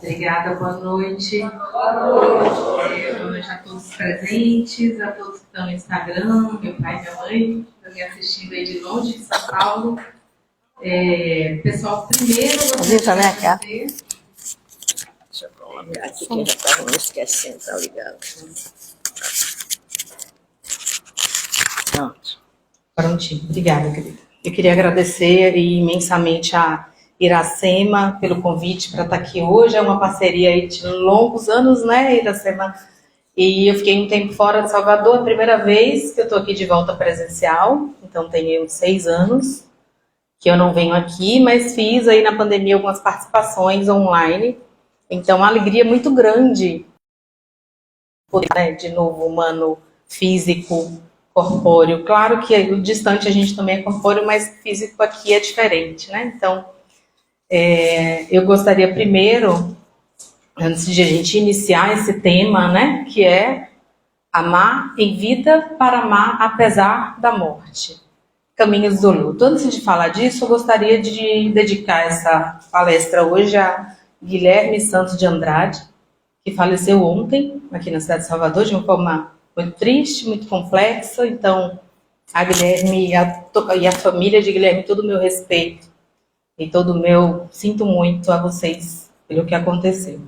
Obrigada, boa noite. Boa noite a todos presentes, a todos que estão no Instagram, meu pai e minha mãe, que estão me assistindo aí de longe, de São Paulo. Pessoal, primeiro eu gostaria de agradecer. Deixa eu colocar aqui que eu já estava me esquecendo, tá ligado? Pronto. Prontinho, obrigada, querida. Eu queria agradecer imensamente a Iracema pelo convite para estar aqui hoje. É uma parceria aí de longos anos, né, Iracema? E eu fiquei um tempo fora de Salvador, a primeira vez que eu estou aqui de volta presencial, então tem uns 6 anos que eu não venho aqui, mas fiz aí na pandemia algumas participações online. Então, uma alegria muito grande poder, né, de novo, humano, físico, corpóreo. Claro que o distante a gente também é corpóreo, mas físico aqui é diferente, né? Então, eu gostaria primeiro, antes de a gente iniciar esse tema, né, que é amar em vida para amar apesar da morte. Caminhos do luto. Antes de falar disso, eu gostaria de dedicar essa palestra hoje a Guilherme Santos de Andrade, que faleceu ontem aqui na cidade de Salvador de uma forma muito triste, muito complexa. Então, a Guilherme e a família de Guilherme, todo o meu respeito e todo o meu sinto muito a vocês pelo que aconteceu.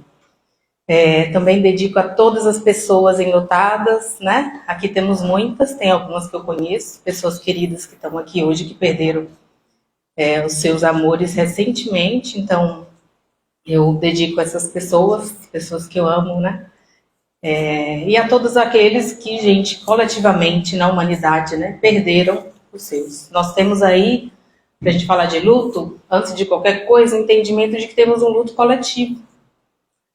Também dedico a todas as pessoas enlutadas, né? Aqui temos muitas, tem algumas que eu conheço, pessoas queridas que estão aqui hoje, que perderam os seus amores recentemente, então eu dedico a essas pessoas que eu amo, né? E a todos aqueles que, gente, coletivamente na humanidade, né, perderam os seus. Nós temos aí, para a gente falar de luto, antes de qualquer coisa, o entendimento de que temos um luto coletivo.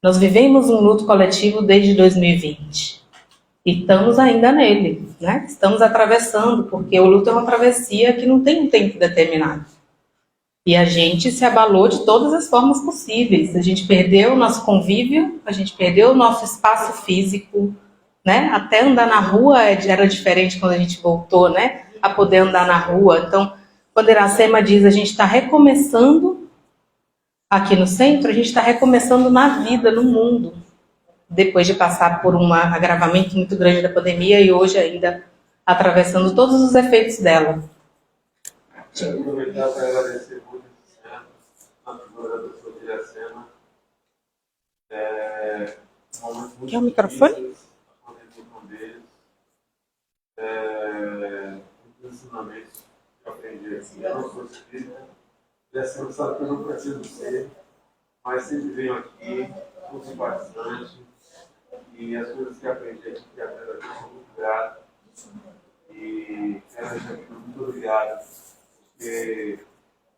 Nós vivemos um luto coletivo desde 2020 e estamos ainda nele, né? Estamos atravessando, porque o luto é uma travessia que não tem um tempo determinado. E a gente se abalou de todas as formas possíveis. A gente perdeu o nosso convívio, a gente perdeu o nosso espaço físico, né? Até andar na rua era diferente quando a gente voltou, né? A poder andar na rua. Então, quando Iracema diz a gente está recomeçando aqui no centro, a gente está recomeçando na vida, no mundo, depois de passar por um agravamento muito grande da pandemia e hoje ainda atravessando todos os efeitos dela. Quero aproveitar para agradecer muito a figura da pessoa de Iracema. Quer o microfone? Muitos ensinamentos que eu aprendi aqui. Eu não sou espírita. Iracema sabe que eu não preciso ser, mas sempre venho aqui, sou simpatizante, e as coisas que aprendi aqui, que aprendo aqui, sou muito grato. E quero dizer aqui muito obrigado, porque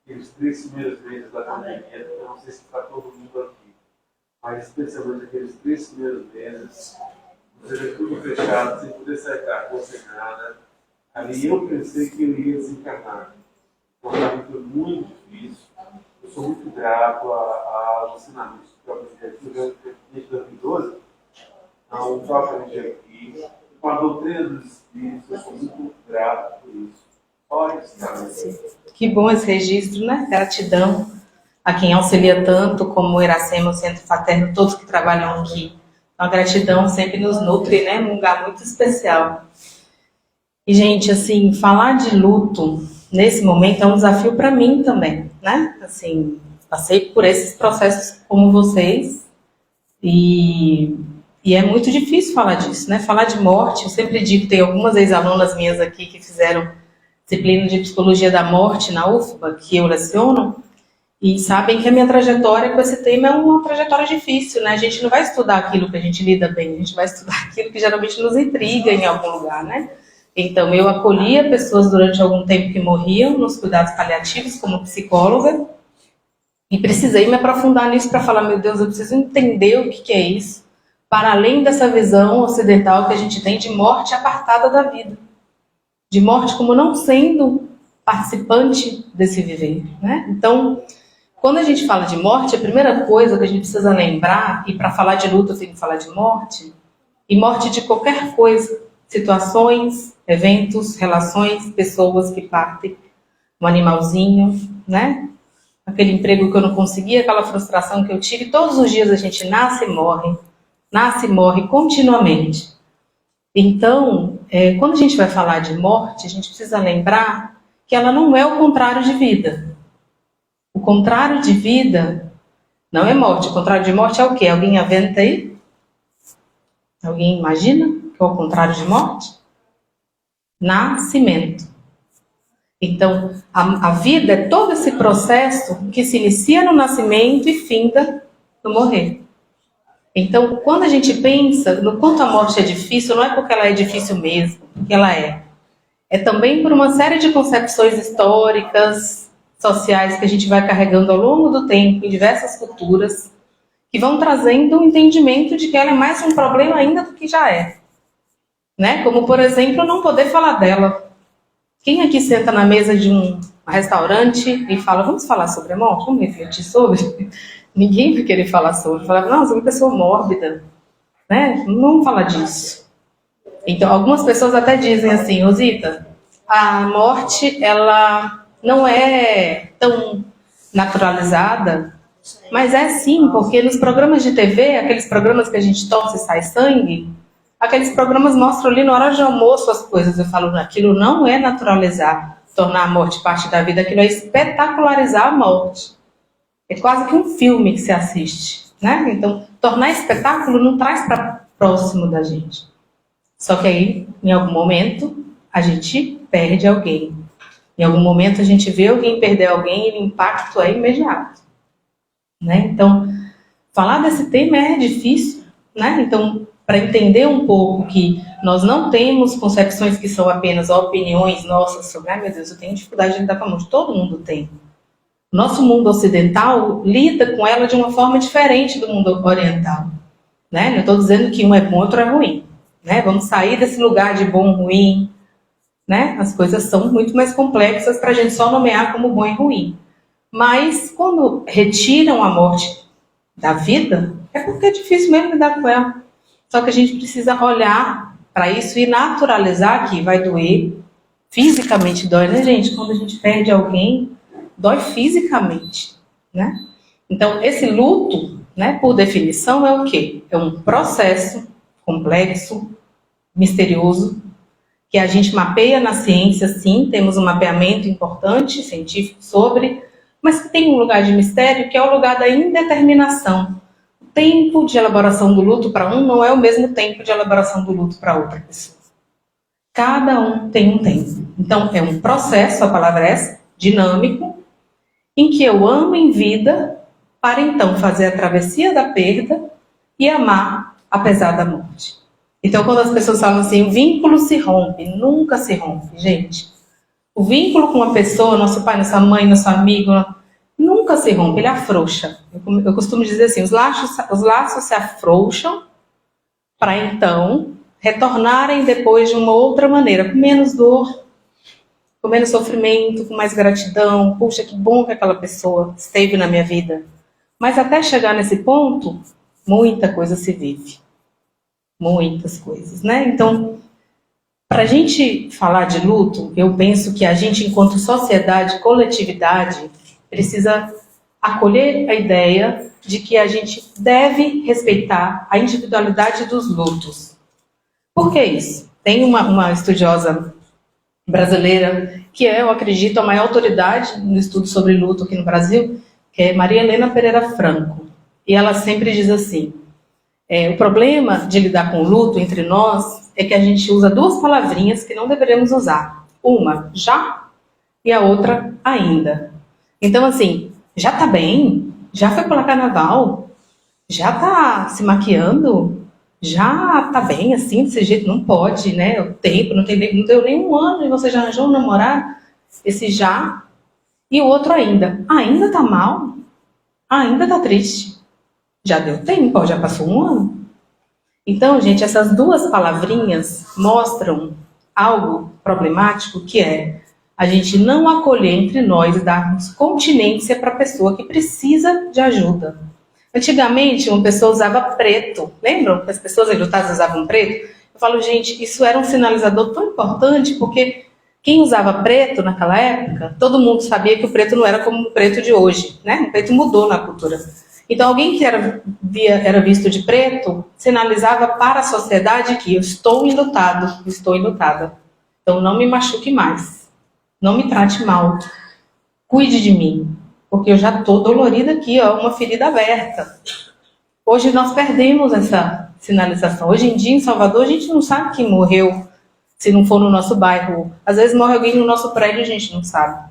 aqueles 3 primeiros meses da pandemia, eu não sei se está todo mundo aqui, mas especialmente aqueles 3 primeiros meses, você vê tudo fechado, sem poder sair da rua, sem nada. Ali eu pensei que eu ia desencarnar. Então, para mim foi muito difícil. Eu sou muito grato aos ensinamentos que eu aprendi aqui desde 2012. Então, eu aprendi aqui. Com a doutrina dos Espíritos, eu sou muito grato por isso. Olha isso, cara. Que bom esse registro, né? Gratidão a quem auxilia tanto, como o Iracema, o Centro Fraterno, todos que trabalham aqui. Então, a gratidão sempre nos nutre, né? Um lugar muito especial. E, gente, assim, falar de luto nesse momento é um desafio para mim também, né? Assim, passei por esses processos como vocês e é muito difícil falar disso, né? Falar de morte, eu sempre digo, tem algumas ex-alunas minhas aqui que fizeram disciplina de psicologia da morte na UFBA, que eu leciono, e sabem que a minha trajetória com esse tema é uma trajetória difícil, né? A gente não vai estudar aquilo que a gente lida bem, a gente vai estudar aquilo que geralmente nos intriga em algum lugar, né? Então, eu acolhia pessoas durante algum tempo que morriam nos cuidados paliativos como psicóloga e precisei me aprofundar nisso para falar, meu Deus, eu preciso entender o que é isso, para além dessa visão ocidental que a gente tem de morte apartada da vida, de morte como não sendo participante desse viver, né? Então, quando a gente fala de morte, a primeira coisa que a gente precisa lembrar, e para falar de luto eu tenho que falar de morte, e morte de qualquer coisa, situações, eventos, relações, pessoas que partem, um animalzinho, né? aquele emprego que eu não consegui, aquela frustração que eu tive. Todos os dias a gente nasce e morre continuamente. Então, quando a gente vai falar de morte, a gente precisa lembrar que ela não é o contrário de vida. O contrário de vida não é morte. O contrário de morte é o quê? Alguém aventa aí? Alguém imagina que é o contrário de morte? Nascimento. Então, a vida é todo esse processo que se inicia no nascimento e finda no morrer. Então, quando a gente pensa no quanto a morte é difícil, não é porque ela é difícil mesmo, porque ela é. É também por uma série de concepções históricas, sociais, que a gente vai carregando ao longo do tempo, em diversas culturas, que vão trazendo um entendimento de que ela é mais um problema ainda do que já é. Né? Como, por exemplo, não poder falar dela. Quem aqui senta na mesa de um restaurante e fala, vamos falar sobre a morte? Vamos refletir sobre? Ninguém vai querer falar sobre. Falava, não, você é uma pessoa mórbida. Né? Não vamos falar disso. Então, algumas pessoas até dizem assim, Rosita, a morte, ela não é tão naturalizada, mas é sim, porque nos programas de TV, aqueles programas que a gente torce e sai sangue, aqueles programas mostram ali na hora de almoço as coisas. Eu falo, aquilo não é naturalizar, tornar a morte parte da vida, aquilo é espetacularizar a morte. É quase que um filme que se assiste, né? Então, tornar espetáculo não traz para próximo da gente. Só que aí, em algum momento, a gente perde alguém. Em algum momento, a gente vê alguém perder alguém e o impacto é imediato. Né? Então, falar desse tema é difícil, né? Então, para entender um pouco que nós não temos concepções que são apenas opiniões nossas sobre, ai meu Deus, eu tenho dificuldade de lidar com a morte, todo mundo tem. Nosso mundo ocidental lida com ela de uma forma diferente do mundo oriental. Né? Não estou dizendo que um é bom, outro é ruim. Né? Vamos sair desse lugar de bom, ruim. Né? As coisas são muito mais complexas para a gente só nomear como bom e ruim. Mas quando retiram a morte da vida, é porque é difícil mesmo lidar com ela. Só que a gente precisa olhar para isso e naturalizar que vai doer. Fisicamente dói, né, gente? Quando a gente perde alguém, dói fisicamente, né? Então, esse luto, né, por definição, é o quê? É um processo complexo, misterioso, que a gente mapeia na ciência, sim, temos um mapeamento importante, científico, sobre, mas que tem um lugar de mistério, que é o lugar da indeterminação. O tempo de elaboração do luto para um não é o mesmo tempo de elaboração do luto para outra pessoa. Cada um tem um tempo. Então, é um processo, a palavra é essa, dinâmico, em que eu amo em vida para então fazer a travessia da perda e amar apesar da morte. Então, quando as pessoas falam assim, o vínculo se rompe, nunca se rompe, gente. O vínculo com uma pessoa, nosso pai, nossa mãe, nosso amigo, nunca se rompe, ele afrouxa. Eu costumo dizer assim, os laços se afrouxam para então retornarem depois de uma outra maneira, com menos dor, com menos sofrimento, com mais gratidão. Puxa, que bom que aquela pessoa esteve na minha vida. Mas até chegar nesse ponto, muita coisa se vive. Muitas coisas, né? Então, para a gente falar de luto, eu penso que a gente, enquanto sociedade, coletividade, precisa acolher a ideia de que a gente deve respeitar a individualidade dos lutos. Por que isso? Tem uma estudiosa brasileira que é, eu acredito, a maior autoridade no estudo sobre luto aqui no Brasil, que é Maria Helena Pereira Franco. E ela sempre diz assim, o problema de lidar com o luto entre nós é que a gente usa duas palavrinhas que não deveríamos usar. Uma, já, e a outra, ainda. Então, assim, já tá bem? Já foi pular carnaval? Já tá se maquiando? Já tá bem assim, desse jeito? Não pode, né? O tempo, não deu nem um ano e você já arranjou um namorado? Esse já. E o outro ainda. Ainda tá mal? Ainda tá triste? Já deu tempo, já passou um ano. Então, gente, essas duas palavrinhas mostram algo problemático, que é a gente não acolher entre nós e darmos continência para a pessoa que precisa de ajuda. Antigamente, uma pessoa usava preto. Lembram que as pessoas enlutadas usavam preto? Eu falo, gente, isso era um sinalizador tão importante, porque Quem usava preto naquela época, todo mundo sabia que o preto não era como o preto de hoje, né? O preto mudou na cultura. Então, alguém que era visto de preto sinalizava para a sociedade que eu estou enlutado, estou enlutada. Então, não me machuque mais, não me trate mal, cuide de mim, porque eu já estou dolorida aqui, ó, uma ferida aberta. Hoje nós perdemos essa sinalização. Hoje em dia, em Salvador, a gente não sabe quem morreu, se não for no nosso bairro. Às vezes morre alguém no nosso prédio e a gente não sabe.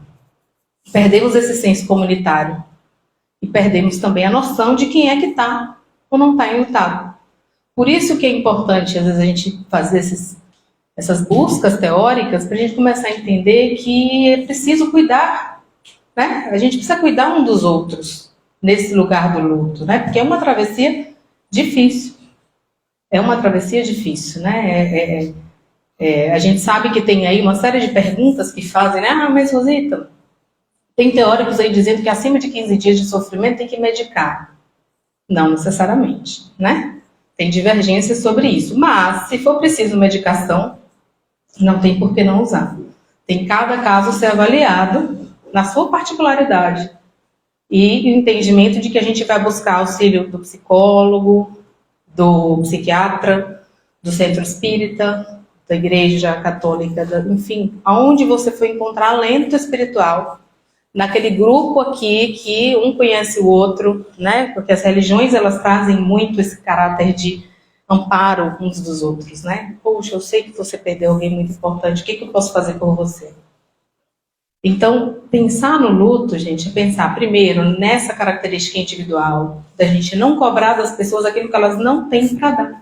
Perdemos esse senso comunitário. E perdemos também a noção de quem é que está ou não está enlutado. Por isso que é importante, às vezes, a gente fazer essas buscas teóricas para a gente começar a entender que é preciso cuidar, né? A gente precisa cuidar um dos outros nesse lugar do luto, né? Porque é uma travessia difícil. É uma travessia difícil, né? A gente sabe que tem aí uma série de perguntas que fazem, né? Ah, mas Rosita, tem teóricos aí dizendo que acima de 15 dias de sofrimento tem que medicar. Não necessariamente, né? Tem divergências sobre isso. Mas, se for preciso medicação, não tem por que não usar. Tem cada caso ser avaliado na sua particularidade. E o entendimento de que a gente vai buscar auxílio do psicólogo, do psiquiatra, do centro espírita, da igreja católica, enfim, aonde você for encontrar alento espiritual, naquele grupo aqui que um conhece o outro, né? Porque as religiões, elas trazem muito esse caráter de amparo uns dos outros, né? Poxa, eu sei que você perdeu alguém muito importante, o que eu posso fazer por você? Então, pensar no luto, gente, é pensar primeiro nessa característica individual, da gente não cobrar das pessoas aquilo que elas não têm para dar.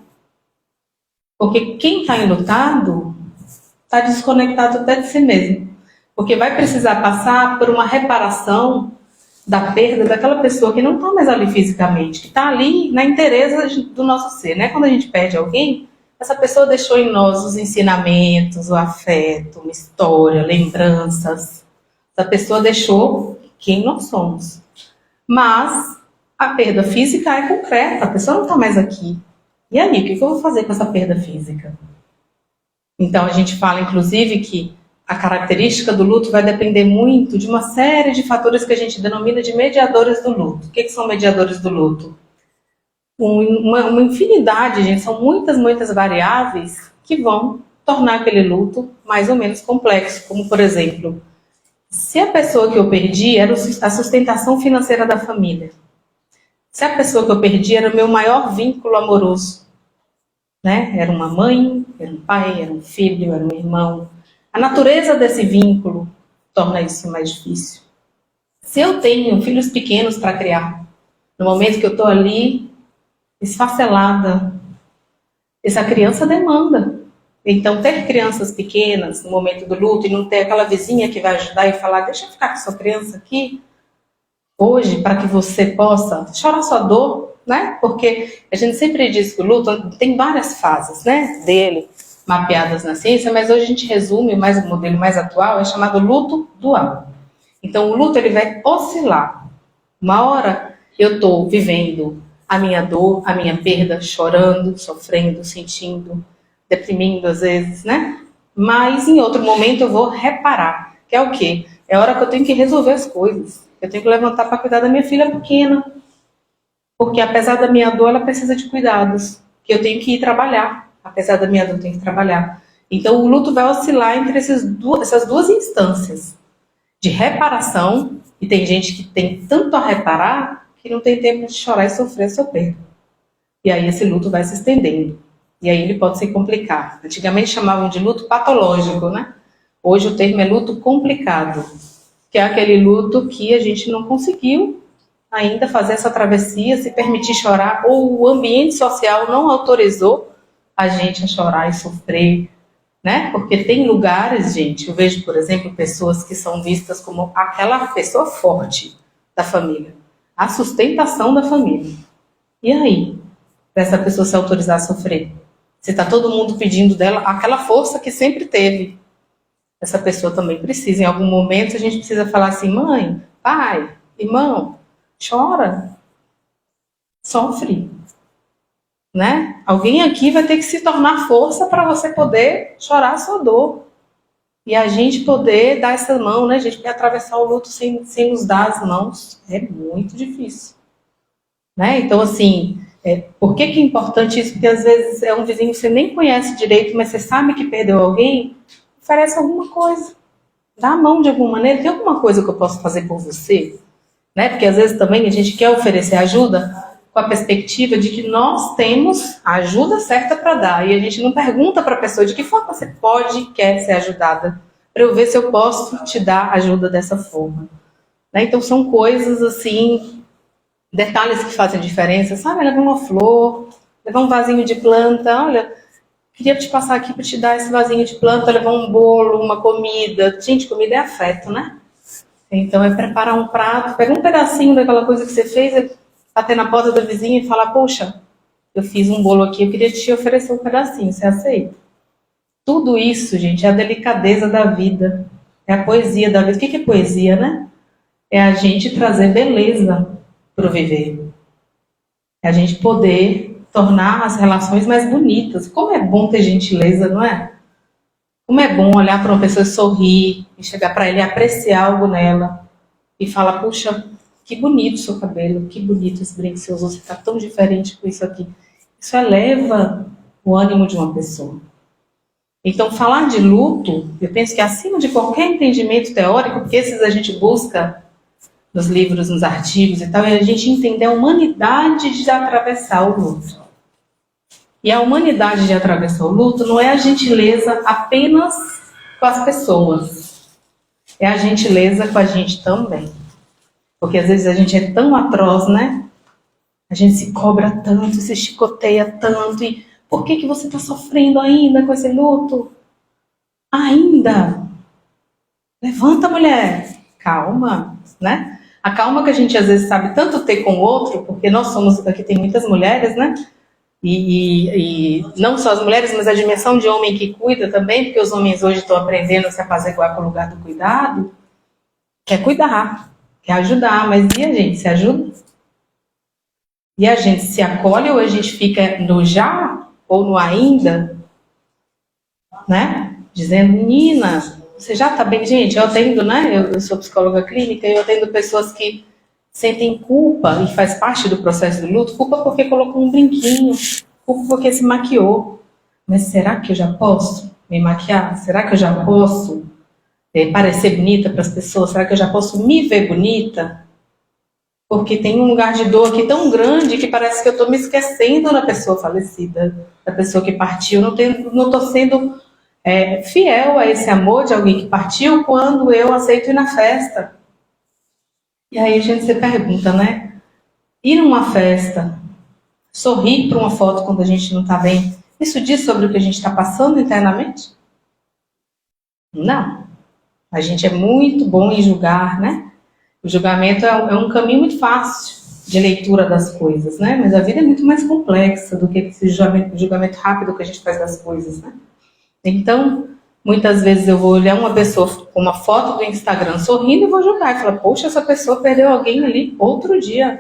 Porque quem está enlutado está desconectado até de si mesmo. Porque vai precisar passar por uma reparação da perda daquela pessoa que não está mais ali fisicamente, que está ali na inteireza do nosso ser, né? Quando a gente perde alguém, essa pessoa deixou em nós os ensinamentos, o afeto, uma história, lembranças. Essa pessoa deixou quem nós somos. Mas a perda física é concreta, a pessoa não está mais aqui. E aí, o que eu vou fazer com essa perda física? Então, a gente fala, inclusive, que a característica do luto vai depender muito de uma série de fatores que a gente denomina de mediadores do luto. O que são mediadores do luto? Uma infinidade, gente, são muitas variáveis que vão tornar aquele luto mais ou menos complexo. Como, por exemplo, se a pessoa que eu perdi era a sustentação financeira da família, se a pessoa que eu perdi era o meu maior vínculo amoroso, né? Era uma mãe, era um pai, era um filho, era um irmão. A natureza desse vínculo torna isso mais difícil. Se eu tenho filhos pequenos para criar, no momento que eu estou ali, esfacelada, essa criança demanda. Então, ter crianças pequenas no momento do luto e não ter aquela vizinha que vai ajudar e falar, deixa eu ficar com sua criança aqui, hoje, para que você possa chorar sua dor, né? Porque a gente sempre diz que o luto tem várias fases, né, dele, mapeadas na ciência, mas hoje a gente resume, o modelo mais atual é chamado luto dual. Então, o luto ele vai oscilar. Uma hora eu estou vivendo a minha dor, a minha perda, chorando, sofrendo, sentindo, deprimindo às vezes, né? Mas em outro momento eu vou reparar, que é o quê? É a hora que eu tenho que resolver as coisas. Eu tenho que levantar para cuidar da minha filha pequena. Porque apesar da minha dor, ela precisa de cuidados. Que eu tenho que ir trabalhar. Apesar da minha dor, eu tenho que trabalhar. Então o luto vai oscilar entre essas duas instâncias. De reparação, e tem gente que tem tanto a reparar, que não tem tempo de chorar e sofrer a sua perda. E aí esse luto vai se estendendo. E aí ele pode se complicar. Antigamente chamavam de luto patológico, né? Hoje o termo é luto complicado, que é aquele luto que a gente não conseguiu ainda fazer essa travessia, se permitir chorar, ou o ambiente social não autorizou a gente a chorar e sofrer, né? Porque tem lugares, gente, eu vejo, por exemplo, pessoas que são vistas como aquela pessoa forte da família, a sustentação da família. E aí, para essa pessoa se autorizar a sofrer? Se está todo mundo pedindo dela aquela força que sempre teve, essa pessoa também precisa. Em algum momento a gente precisa falar assim, mãe, pai, irmão, chora, sofre, né? Alguém aqui vai ter que se tornar força para você poder chorar a sua dor. E a gente poder dar essa mão, né, gente? Porque atravessar o luto sem nos dar as mãos é muito difícil. Né? Então, assim, por que é importante isso? Porque às vezes é um vizinho que você nem conhece direito, mas você sabe que perdeu alguém, oferece alguma coisa. Dá a mão de alguma maneira. Tem alguma coisa que eu posso fazer por você? Né? Porque às vezes também a gente quer oferecer ajuda com a perspectiva de que nós temos a ajuda certa para dar. E a gente não pergunta para a pessoa de que forma você pode e quer ser ajudada, para eu ver se eu posso te dar ajuda dessa forma. Né? Então são coisas assim, detalhes que fazem diferença, sabe? Levar uma flor, levar um vasinho de planta, olha, queria te passar aqui para te dar esse vasinho de planta, levar um bolo, uma comida. Gente, comida é afeto, né? Então é preparar um prato, pegar um pedacinho daquela coisa que você fez, bater na porta da vizinha e falar, poxa, eu fiz um bolo aqui, eu queria te oferecer um pedacinho, você aceita? Tudo isso, gente, é a delicadeza da vida, é a poesia da vida. O que é poesia, né? É a gente trazer beleza para o viver. É a gente poder tornar as relações mais bonitas. Como é bom ter gentileza, não é? Como é bom olhar para uma pessoa e sorrir, e chegar para ela e apreciar algo nela, e falar, puxa, que bonito o seu cabelo, que bonito esse brinco que você usou, você está tão diferente com isso aqui. Isso eleva o ânimo de uma pessoa. Então, falar de luto, eu penso que acima de qualquer entendimento teórico, porque esses a gente busca nos livros, nos artigos e tal, é a gente entender a humanidade de atravessar o luto. E a humanidade de atravessar o luto não é a gentileza apenas com as pessoas. É a gentileza com a gente também. Porque às vezes a gente é tão atroz, né? A gente se cobra tanto, se chicoteia tanto. E por que você está sofrendo ainda com esse luto? Ainda? Levanta, mulher. Calma, né? A calma que a gente às vezes sabe tanto ter com o outro, porque nós somos, aqui tem muitas mulheres, né? E não só as mulheres, mas a dimensão de homem que cuida também, porque os homens hoje estão aprendendo a se apaziguar com o lugar do cuidado. Quer cuidar, quer ajudar, mas e a gente se ajuda? E a gente se acolhe ou a gente fica no já ou no ainda? Né? Dizendo, menina, você já está bem? Gente, eu atendo, né? Eu sou psicóloga clínica e eu atendo pessoas que sentem culpa e faz parte do processo do luto, culpa porque colocou um brinquinho, culpa porque se maquiou. Mas será que eu já posso me maquiar? Será que eu já posso parecer bonita para as pessoas? Será que eu já posso me ver bonita? Porque tem um lugar de dor aqui tão grande que parece que eu estou me esquecendo da pessoa falecida, da pessoa que partiu. Não estou sendo fiel a esse amor de alguém que partiu quando eu aceito ir na festa. E aí a gente se pergunta, né? Ir numa festa, sorrir para uma foto quando a gente não está bem, isso diz sobre o que a gente está passando internamente? Não. A gente é muito bom em julgar, né? O julgamento é um caminho muito fácil de leitura das coisas, né? Mas a vida é muito mais complexa do que esse julgamento rápido que a gente faz das coisas, né? Então, muitas vezes eu vou olhar uma pessoa com uma foto do Instagram sorrindo e vou julgar. E falar, poxa, essa pessoa perdeu alguém ali outro dia.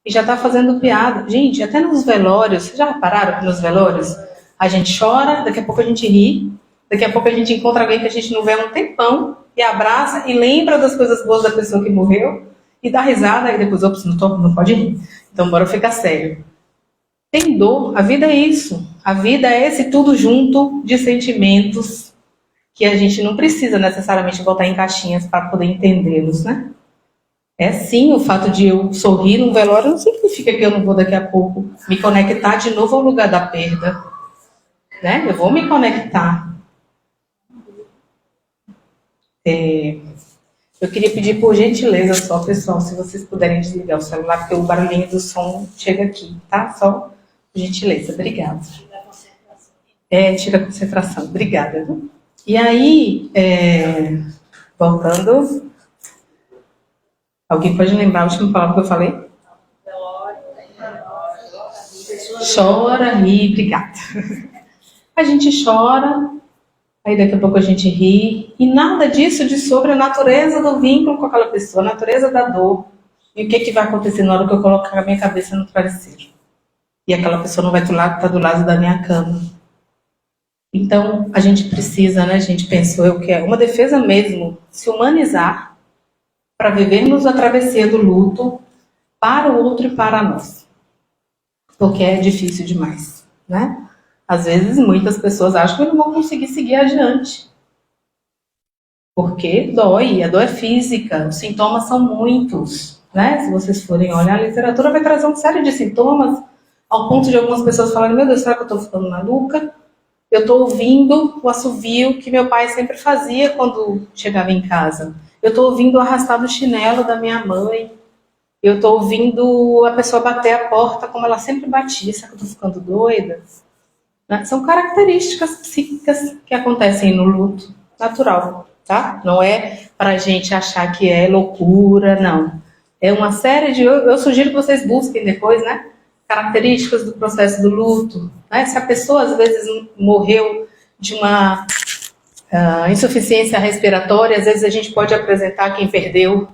E já está fazendo piada. Gente, até nos velórios, vocês já repararam que nos velórios a gente chora, daqui a pouco a gente ri, daqui a pouco a gente encontra alguém que a gente não vê há um tempão e abraça e lembra das coisas boas da pessoa que morreu e dá risada e depois, ops, não pode rir. Então bora ficar sério. Tem dor, a vida é isso. A vida é esse tudo junto de sentimentos que a gente não precisa necessariamente botar em caixinhas para poder entendê-los, né? É sim, o fato de eu sorrir num velório não significa que eu não vou daqui a pouco me conectar de novo ao lugar da perda, né? Eu vou me conectar. Eu queria pedir por gentileza só, pessoal, se vocês puderem desligar o celular, porque o barulhinho do som chega aqui, tá? Só por gentileza, obrigada. Tira a concentração, obrigada. E aí, voltando, alguém pode lembrar a última palavra que eu falei? Chora, ri, obrigada. A gente chora, aí daqui a pouco a gente ri, e nada disso diz sobre a natureza do vínculo com aquela pessoa, a natureza da dor, e o que vai acontecer na hora que eu colocar a minha cabeça no travesseiro. E aquela pessoa não vai estar do lado da minha cama. Então, a gente precisa, né, a gente pensou, eu quero uma defesa mesmo, se humanizar para vivermos a travessia do luto para o outro e para nós. Porque é difícil demais, né? Às vezes, muitas pessoas acham que não vão conseguir seguir adiante. Porque dói, a dor é física, os sintomas são muitos, né? Se vocês forem olhar, a literatura vai trazer uma série de sintomas, ao ponto de algumas pessoas falarem, meu Deus, será que eu estou ficando maluca? Eu estou ouvindo o assovio que meu pai sempre fazia quando chegava em casa. Eu estou ouvindo o arrastar do chinelo da minha mãe. Eu estou ouvindo a pessoa bater a porta como ela sempre batia. Será que eu estou ficando doida? Né? São características psíquicas que acontecem no luto natural, tá? Não é para a gente achar que é loucura, não. É uma série de... Eu sugiro que vocês busquem depois, né? Características do processo do luto. Né? Se a pessoa, às vezes, morreu de uma insuficiência respiratória, às vezes a gente pode apresentar quem perdeu,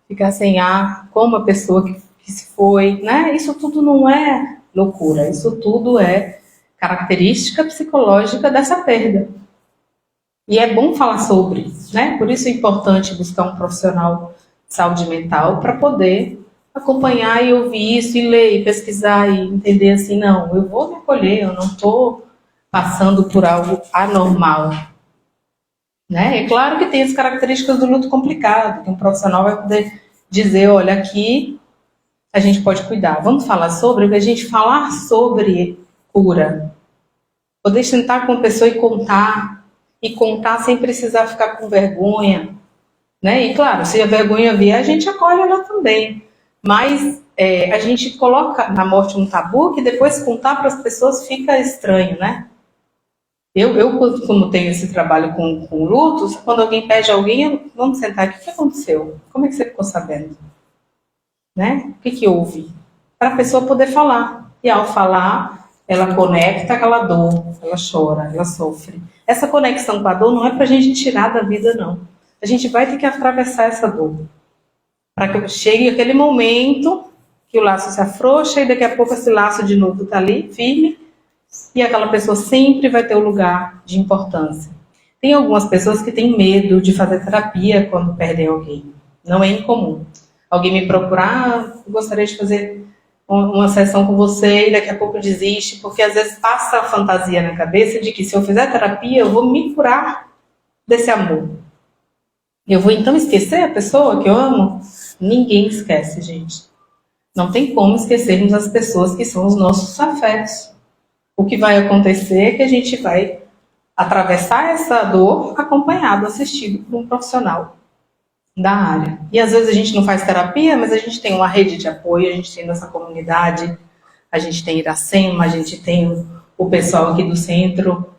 ficar sem ar, como a pessoa que se foi. Né? Isso tudo não é loucura, isso tudo é característica psicológica dessa perda. E é bom falar sobre, né? Por isso é importante buscar um profissional de saúde mental para poder acompanhar e ouvir isso, e ler, e pesquisar, e entender assim, não, eu vou me acolher, eu não estou passando por algo anormal. Né? É claro que tem as características do luto complicado, que um profissional vai poder dizer, olha, aqui a gente pode cuidar. Vamos falar sobre, porque a gente falar sobre cura. Poder sentar com a pessoa e contar sem precisar ficar com vergonha. Né? E claro, se a vergonha vier, a gente acolhe ela também. Mas a gente coloca na morte um tabu que depois contar para as pessoas fica estranho, né? Eu como tenho esse trabalho com lutos, quando alguém pede alguém, vamos sentar aqui, o que aconteceu? Como é que você ficou sabendo? Né? O que houve? Para a pessoa poder falar. E ao falar, ela conecta aquela dor, ela chora, ela sofre. Essa conexão com a dor não é para a gente tirar da vida, não. A gente vai ter que atravessar essa dor. Para que chegue aquele momento que o laço se afrouxa e daqui a pouco esse laço de novo está ali, firme, e aquela pessoa sempre vai ter um lugar de importância. Tem algumas pessoas que têm medo de fazer terapia quando perdem alguém. Não é incomum. Alguém me procurar, gostaria de fazer uma sessão com você e daqui a pouco desiste, porque às vezes passa a fantasia na cabeça de que se eu fizer terapia eu vou me curar desse amor. Eu vou então esquecer a pessoa que eu amo? Ninguém esquece, gente. Não tem como esquecermos as pessoas que são os nossos afetos. O que vai acontecer é que a gente vai atravessar essa dor acompanhado, assistido por um profissional da área. E às vezes a gente não faz terapia, mas a gente tem uma rede de apoio, a gente tem nossa comunidade, a gente tem Iracema, a gente tem o pessoal aqui do centro,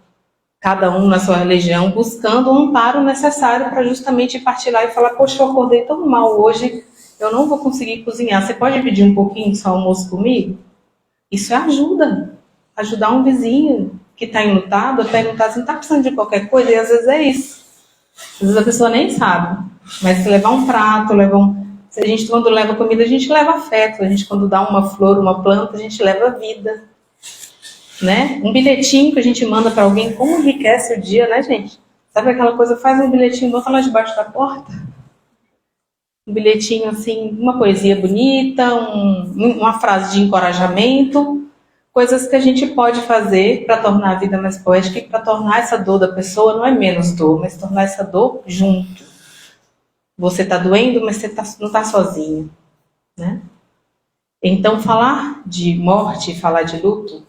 cada um na sua religião, buscando um amparo necessário para justamente partir lá e falar, poxa, eu acordei tão mal hoje, eu não vou conseguir cozinhar, você pode pedir um pouquinho de seu almoço comigo? Isso é ajuda. Ajudar um vizinho que está enlutado, a perguntar assim, está precisando de qualquer coisa? E às vezes é isso. Às vezes a pessoa nem sabe. Mas se levar um prato, se a gente quando leva comida, a gente leva afeto. A gente quando dá uma flor, uma planta, a gente leva vida. Né? Um bilhetinho que a gente manda para alguém, como enriquece o dia, né, gente? Sabe aquela coisa, faz um bilhetinho, bota lá debaixo da porta. Um bilhetinho assim, uma poesia bonita, uma frase de encorajamento. Coisas que a gente pode fazer para tornar a vida mais poética e para tornar essa dor da pessoa, não é menos dor, mas tornar essa dor junto. Você está doendo, mas você não está sozinho. Né? Então, falar de morte, falar de luto,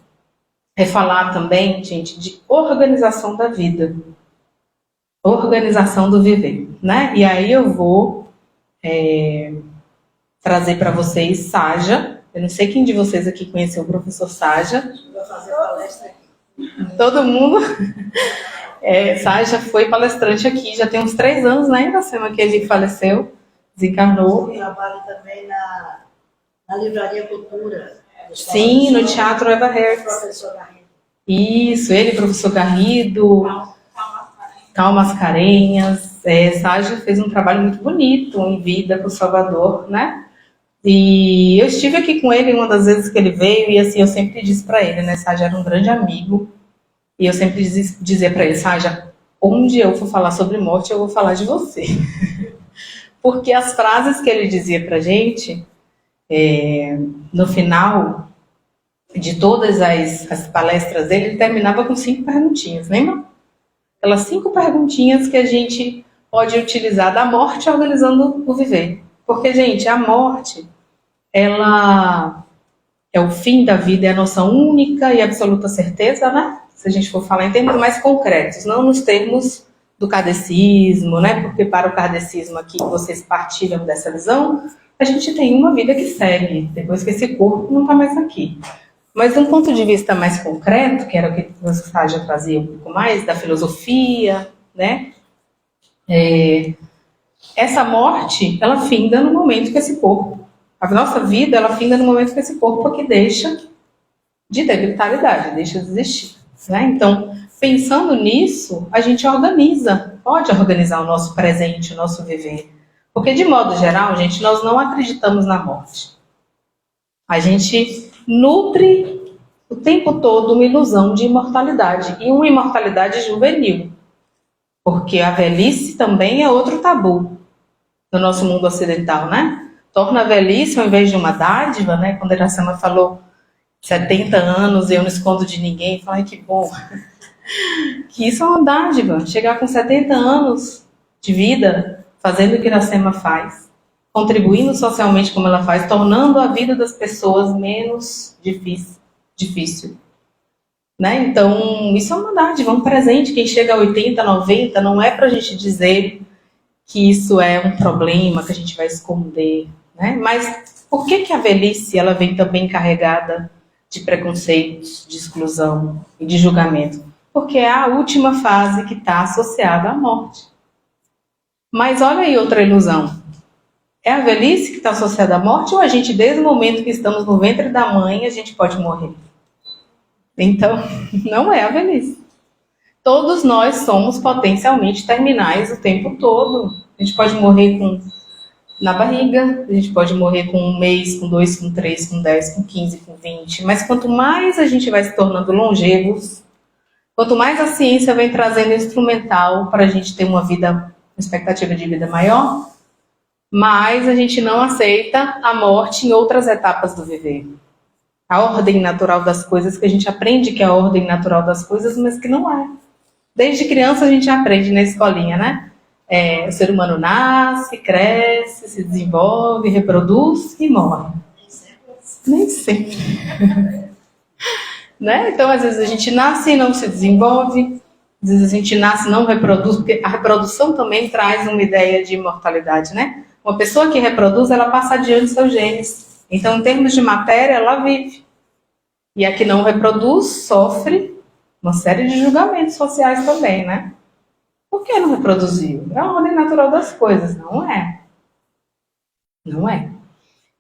é falar também, gente, de organização da vida. Organização do viver. Né? E aí eu vou trazer para vocês Saja. Eu não sei quem de vocês aqui conheceu o professor Saja. Vou fazer palestra aqui. Todo mundo. Saja foi palestrante aqui, já tem uns 3 anos, né, Iracema, que ele faleceu, desencarnou. Eu trabalho também na Livraria Cultura. Sim, no Teatro Eva Hertz. Professor Garrido. Isso, ele, professor Garrido, Calma Mascarenhas. Saja fez um trabalho muito bonito em vida com o Salvador, né? E eu estive aqui com ele uma das vezes que ele veio e assim, eu sempre disse para ele, né, Saja era um grande amigo E eu sempre dizia para ele, Sádia, onde eu for falar sobre morte, eu vou falar de você. Porque as frases que ele dizia pra gente, no final de todas as palestras dele, ele terminava com 5 perguntinhas, lembra? Aquelas 5 perguntinhas que a gente pode utilizar da morte organizando o viver. Porque, gente, a morte, ela é o fim da vida, é a nossa única e absoluta certeza, né? Se a gente for falar em termos mais concretos, não nos termos do kardecismo, né? Porque para o kardecismo aqui, vocês partilham dessa visão, a gente tem uma vida que segue, depois que esse corpo não está mais aqui. Mas de um ponto de vista mais concreto, que era o que você já trazia um pouco mais, da filosofia, né? Essa morte, ela finda no momento que esse corpo, a nossa vida, ela finda no momento que esse corpo aqui deixa de ter vitalidade, deixa de existir, né? Então, pensando nisso, a gente pode organizar o nosso presente, o nosso viver. Porque, de modo geral, gente, nós não acreditamos na morte. A gente nutre o tempo todo uma ilusão de imortalidade, e uma imortalidade juvenil. Porque a velhice também é outro tabu no nosso mundo ocidental, né? Torna a velhice, ao invés de uma dádiva, né? Quando a Iracema falou 70 anos e eu não escondo de ninguém, eu falei, que bom. Que isso é uma dádiva. Chegar com 70 anos de vida, fazendo o que a Iracema faz, contribuindo socialmente como ela faz, tornando a vida das pessoas menos difícil. Né? Então, isso é uma dádiva, um presente. Quem chega a 80, 90, não é para a gente dizer que isso é um problema, que a gente vai esconder. Né? Mas por que a velhice ela vem também carregada de preconceitos, de exclusão e de julgamento? Porque é a última fase que está associada à morte. Mas olha aí outra ilusão. É a velhice que está associada à morte ou a gente, desde o momento que estamos no ventre da mãe, a gente pode morrer? Então, não é a velhice. Todos nós somos potencialmente terminais o tempo todo. A gente pode morrer na barriga, a gente pode morrer com 1 mês, com 2, com 3, com 10, com 15, com 20. Mas quanto mais a gente vai se tornando longevos, quanto mais a ciência vem trazendo instrumental para a gente ter uma expectativa de vida maior, mais a gente não aceita a morte em outras etapas do viver. A ordem natural das coisas, que a gente aprende que é a ordem natural das coisas, mas que não é. Desde criança a gente aprende na escolinha, né? O ser humano nasce, cresce, se desenvolve, reproduz e morre. Nem sempre. Né? Então, às vezes a gente nasce e não se desenvolve, às vezes a gente nasce e não reproduz, porque a reprodução também traz uma ideia de imortalidade, né? Uma pessoa que reproduz, ela passa adiante seus genes. Então, em termos de matéria, ela vive. E a que não reproduz sofre uma série de julgamentos sociais também, né? Por que não reproduziu? É a ordem natural das coisas, não é? Não é.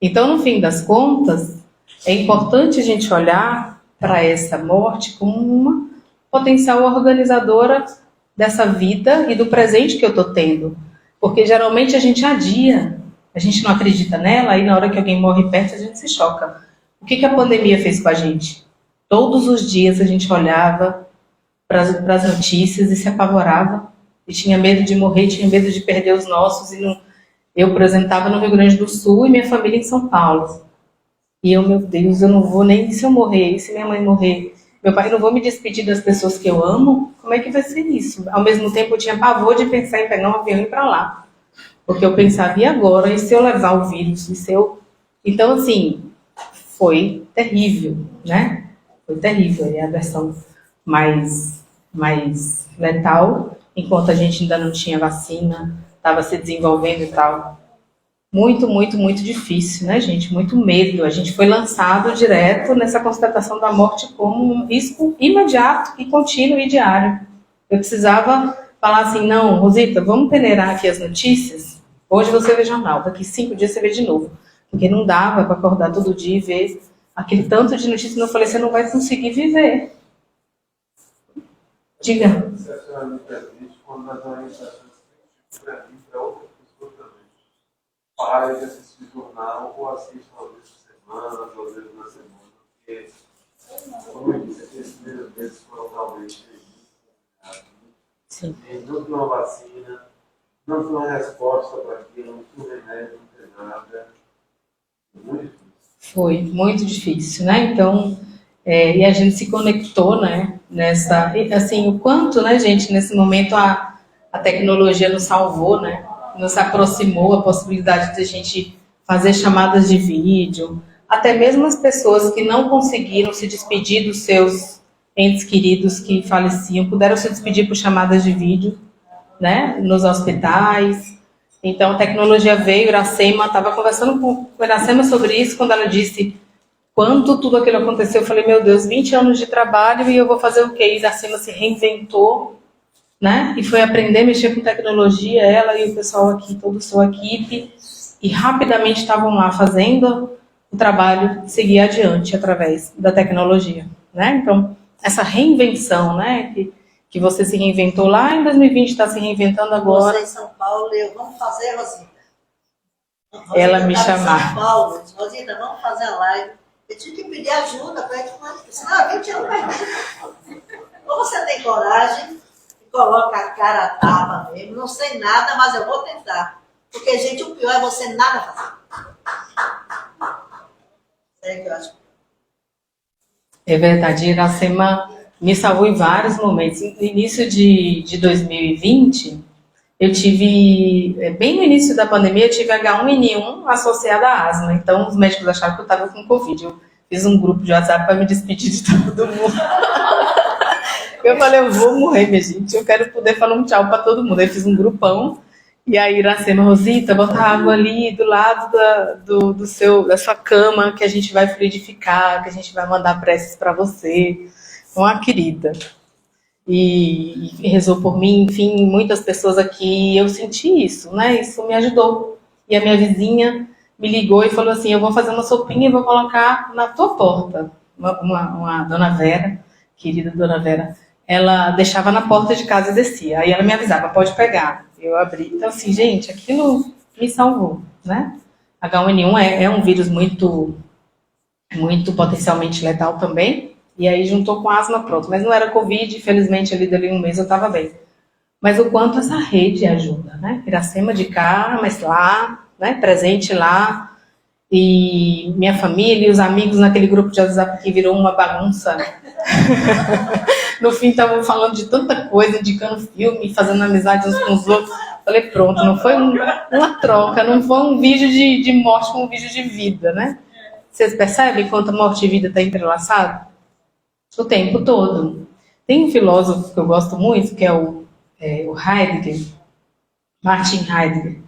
Então, no fim das contas, é importante a gente olhar para essa morte como uma potencial organizadora dessa vida e do presente que eu estou tendo. Porque geralmente a gente adia, a gente não acredita nela, e na hora que alguém morre perto a gente se choca. O que a pandemia fez com a gente? Todos os dias a gente olhava para as notícias e se apavorava, e tinha medo de morrer, tinha medo de perder os nossos. Eu, por exemplo, estava no Rio Grande do Sul e minha família em São Paulo. E eu, meu Deus, eu não vou nem se eu morrer, e se minha mãe morrer, meu pai, não vou me despedir das pessoas que eu amo, como é que vai ser isso? Ao mesmo tempo eu tinha pavor de pensar em pegar um avião e ir para lá. Porque eu pensava, e agora? E se eu levar o vírus? Então, assim, foi terrível, né? Foi terrível. É a versão mais letal, enquanto a gente ainda não tinha vacina, estava se desenvolvendo e tal. Muito, muito, muito difícil, né, gente? Muito medo. A gente foi lançado direto nessa constatação da morte como um risco imediato e contínuo e diário. Eu precisava falar assim, não, Rosita, vamos peneirar aqui as notícias? Hoje você vê jornal, daqui 5 dias você vê de novo. Porque não dava para acordar todo dia e ver aquele tanto de notícias. Eu falei, você não vai conseguir viver. Diga. Se a senhora me permite, quando nas orientações tem para mim, para outra pessoa também. Pare de assistir jornal ou assista uma vez por semana, 2 vezes na semana. Porque, como eu disse, as primeiras vezes foram realmente Sim. Não tem uma vacina, não tem uma resposta para aquilo, não tem remédio, não tem nada. Muito difícil. Foi muito difícil, né? Então, e a gente se conectou, né? Nessa, assim, o quanto, né, gente, nesse momento a tecnologia nos salvou, né? Nos aproximou a possibilidade de a gente fazer chamadas de vídeo, até mesmo as pessoas que não conseguiram se despedir dos seus entes queridos que faleciam, puderam se despedir por chamadas de vídeo, né? Nos hospitais. Então, a tecnologia veio, Iracema, estava conversando com Iracema sobre isso, quando ela disse quando tudo aquilo aconteceu, eu falei, meu Deus, 20 anos de trabalho e eu vou fazer o quê? Iracema se reinventou, né? E foi aprender a mexer com tecnologia, ela e o pessoal aqui, toda a sua equipe, e rapidamente estavam lá fazendo o trabalho seguir adiante através da tecnologia, né? Então, essa reinvenção, né? Que você se reinventou lá em 2020, está se reinventando agora. Você em São Paulo, vamos fazer, Rosita. Ela me tá chamar. Em São Paulo, Rosita, vamos fazer a live. Eu tive que pedir ajuda para ele, senão 20 anos perdido. Ou você tem coragem e coloca a cara a tapa mesmo, não sei nada, mas eu vou tentar. Porque, gente, o pior é você nada fazer. É que eu acho. É verdade, Iracema me salvou em vários momentos. No início de 2020, eu tive, bem no início da pandemia, eu tive H1N1 associada à asma. Então, os médicos acharam que eu estava com Covid. Eu fiz um grupo de WhatsApp para me despedir de todo mundo. Eu falei, eu vou morrer, minha gente. Eu quero poder falar um tchau para todo mundo. Aí fiz um grupão. E aí, Iracema, Rosita, bota água ali do lado da sua cama, que a gente vai fluidificar, que a gente vai mandar preces para você. Uma querida. E rezou por mim, enfim, muitas pessoas aqui. Eu senti isso, né? Isso me ajudou. E a minha vizinha me ligou e falou assim, eu vou fazer uma sopinha e vou colocar na tua porta. Uma dona Vera, querida dona Vera, ela deixava na porta de casa e descia. Aí ela me avisava, pode pegar. Eu abri. Então, assim, gente, aquilo me salvou, né? H1N1 é um vírus muito potencialmente letal também. E aí juntou com asma, pronto. Mas não era Covid, infelizmente, ali dali um mês eu estava bem. Mas o quanto essa rede ajuda, né? Iracema de cá, mas lá, né? Presente lá. E minha família e os amigos naquele grupo de WhatsApp que virou uma bagunça. No fim, estavam falando de tanta coisa, indicando filme, fazendo amizade uns com os outros. Falei, pronto, não foi uma troca, não foi um vídeo de morte com um vídeo de vida, né? Vocês percebem quanto morte e vida está entrelaçado? O tempo todo. Tem um filósofo que eu gosto muito, que é o Heidegger, Martin Heidegger,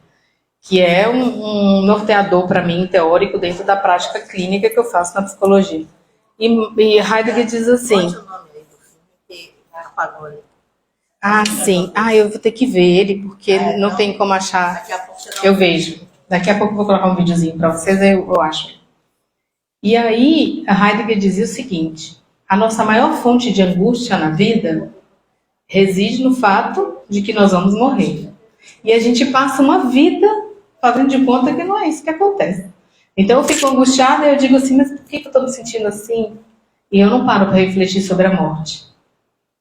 que é um norteador para mim, teórico, dentro da prática clínica que eu faço na psicologia. E Heidegger diz assim... Qual é o nome aí do filme que apagou ali? Ah, sim. Ah, eu vou ter que ver ele, porque não tem como achar. Daqui a pouco você não Eu vejo. Daqui a pouco eu vou colocar um videozinho para vocês, eu acho. E aí, a Heidegger dizia o seguinte, a nossa maior fonte de angústia na vida reside no fato de que nós vamos morrer. E a gente passa uma vida fazendo de conta que não é isso que acontece. Então eu fico angustiada e eu digo assim, mas por que eu estou me sentindo assim? E eu não paro para refletir sobre a morte.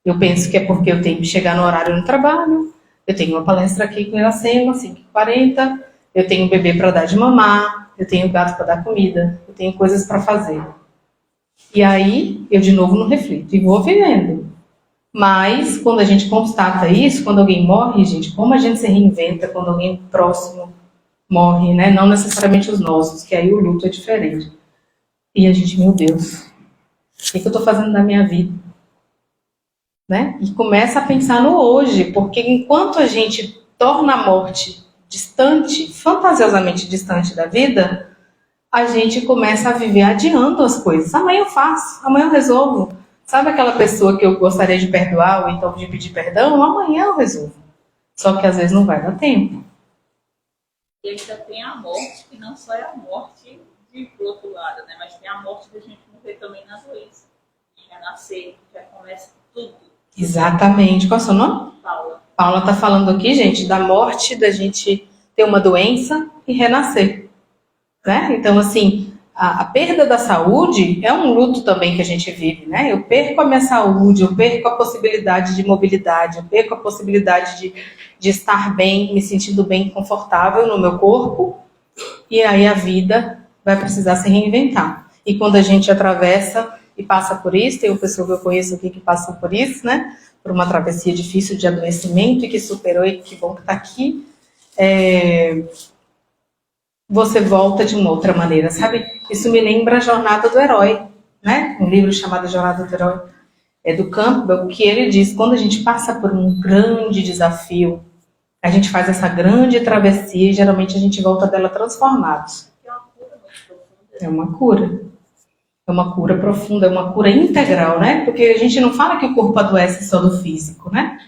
Eu penso que é porque eu tenho que chegar no horário no trabalho, eu tenho uma palestra aqui com Iracema, 5h40, eu tenho um bebê para dar de mamar, eu tenho gato para dar comida, eu tenho coisas para fazer. E aí, eu de novo não reflito e vou vivendo. Mas, quando a gente constata isso, quando alguém morre, gente, como a gente se reinventa quando alguém próximo morre, né? Não necessariamente os nossos, que aí o luto é diferente. E a gente, meu Deus, o que eu estou fazendo na minha vida? Né? E começa a pensar no hoje, porque enquanto a gente torna a morte distante, fantasiosamente distante da vida, a gente começa a viver adiando as coisas. Amanhã eu faço, amanhã eu resolvo. Sabe aquela pessoa que eu gostaria de perdoar ou então de pedir perdão? Amanhã eu resolvo. Só que às vezes não vai dar tempo. E ainda tem a morte, que não só é a morte do outro lado, né? Mas tem a morte da gente morrer também na doença. E renascer, já começa tudo. Exatamente. Qual é o seu nome? Paula. Paula está falando aqui, gente, da morte, da gente ter uma doença e renascer. Né? Então, assim, a perda da saúde é um luto também que a gente vive, né? Eu perco a minha saúde, eu perco a possibilidade de mobilidade, eu perco a possibilidade de estar bem, me sentindo bem, confortável no meu corpo, e aí a vida vai precisar se reinventar. E quando a gente atravessa e passa por isso, tem uma pessoa que eu conheço aqui que passou por isso, né? Por uma travessia difícil de adoecimento e que superou, e que bom que está aqui. Você volta de uma outra maneira, sabe? Isso me lembra a Jornada do Herói, né? Um livro chamado Jornada do Herói, do Campbell, que ele diz, quando a gente passa por um grande desafio, a gente faz essa grande travessia e geralmente a gente volta dela transformados. É uma cura. É uma cura profunda, é uma cura integral, né? Porque a gente não fala que o corpo adoece só do físico, né?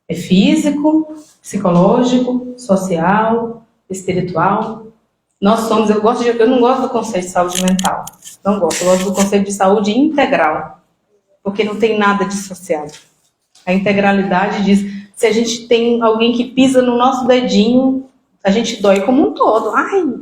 É físico, psicológico, social, espiritual. Nós somos, eu não gosto do conceito de saúde mental. Não gosto, eu gosto do conceito de saúde integral. Porque não tem nada dissociado. A integralidade diz, se a gente tem alguém que pisa no nosso dedinho, a gente dói como um todo. Ai,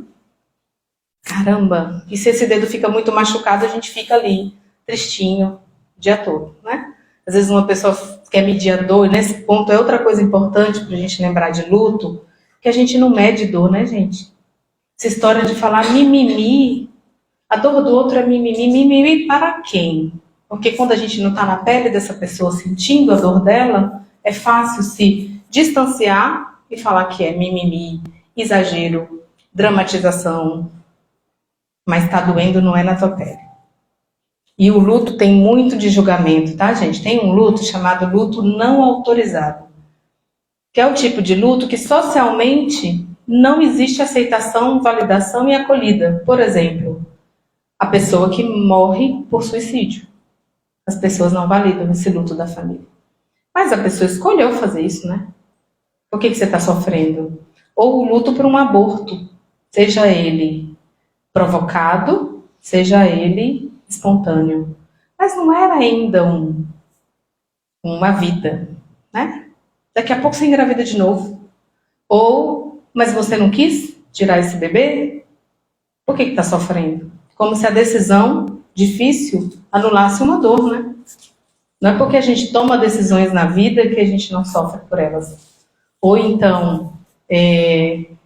caramba! E se esse dedo fica muito machucado, a gente fica ali, tristinho, o dia todo, né? Às vezes uma pessoa quer medir a dor, e nesse ponto é outra coisa importante pra gente lembrar de luto, que a gente não mede dor, né, gente? Essa história de falar mimimi, a dor do outro é mimimi, mimimi para quem? Porque quando a gente não está na pele dessa pessoa, sentindo a dor dela, é fácil se distanciar e falar que é mimimi, exagero, dramatização, mas está doendo, não é na tua pele. E o luto tem muito de julgamento, tá, gente? Tem um luto chamado luto não autorizado, que é o tipo de luto que socialmente não existe aceitação, validação e acolhida. Por exemplo, a pessoa que morre por suicídio. As pessoas não validam esse luto da família. Mas a pessoa escolheu fazer isso, né? Por que você está sofrendo? Ou o luto por um aborto, seja ele provocado, seja ele espontâneo. Mas não era ainda uma vida, né? Daqui a pouco você engravida de novo. Ou, mas você não quis tirar esse bebê? Por que está sofrendo? Como se a decisão difícil anulasse uma dor, né? Não é porque a gente toma decisões na vida que a gente não sofre por elas. Ou então,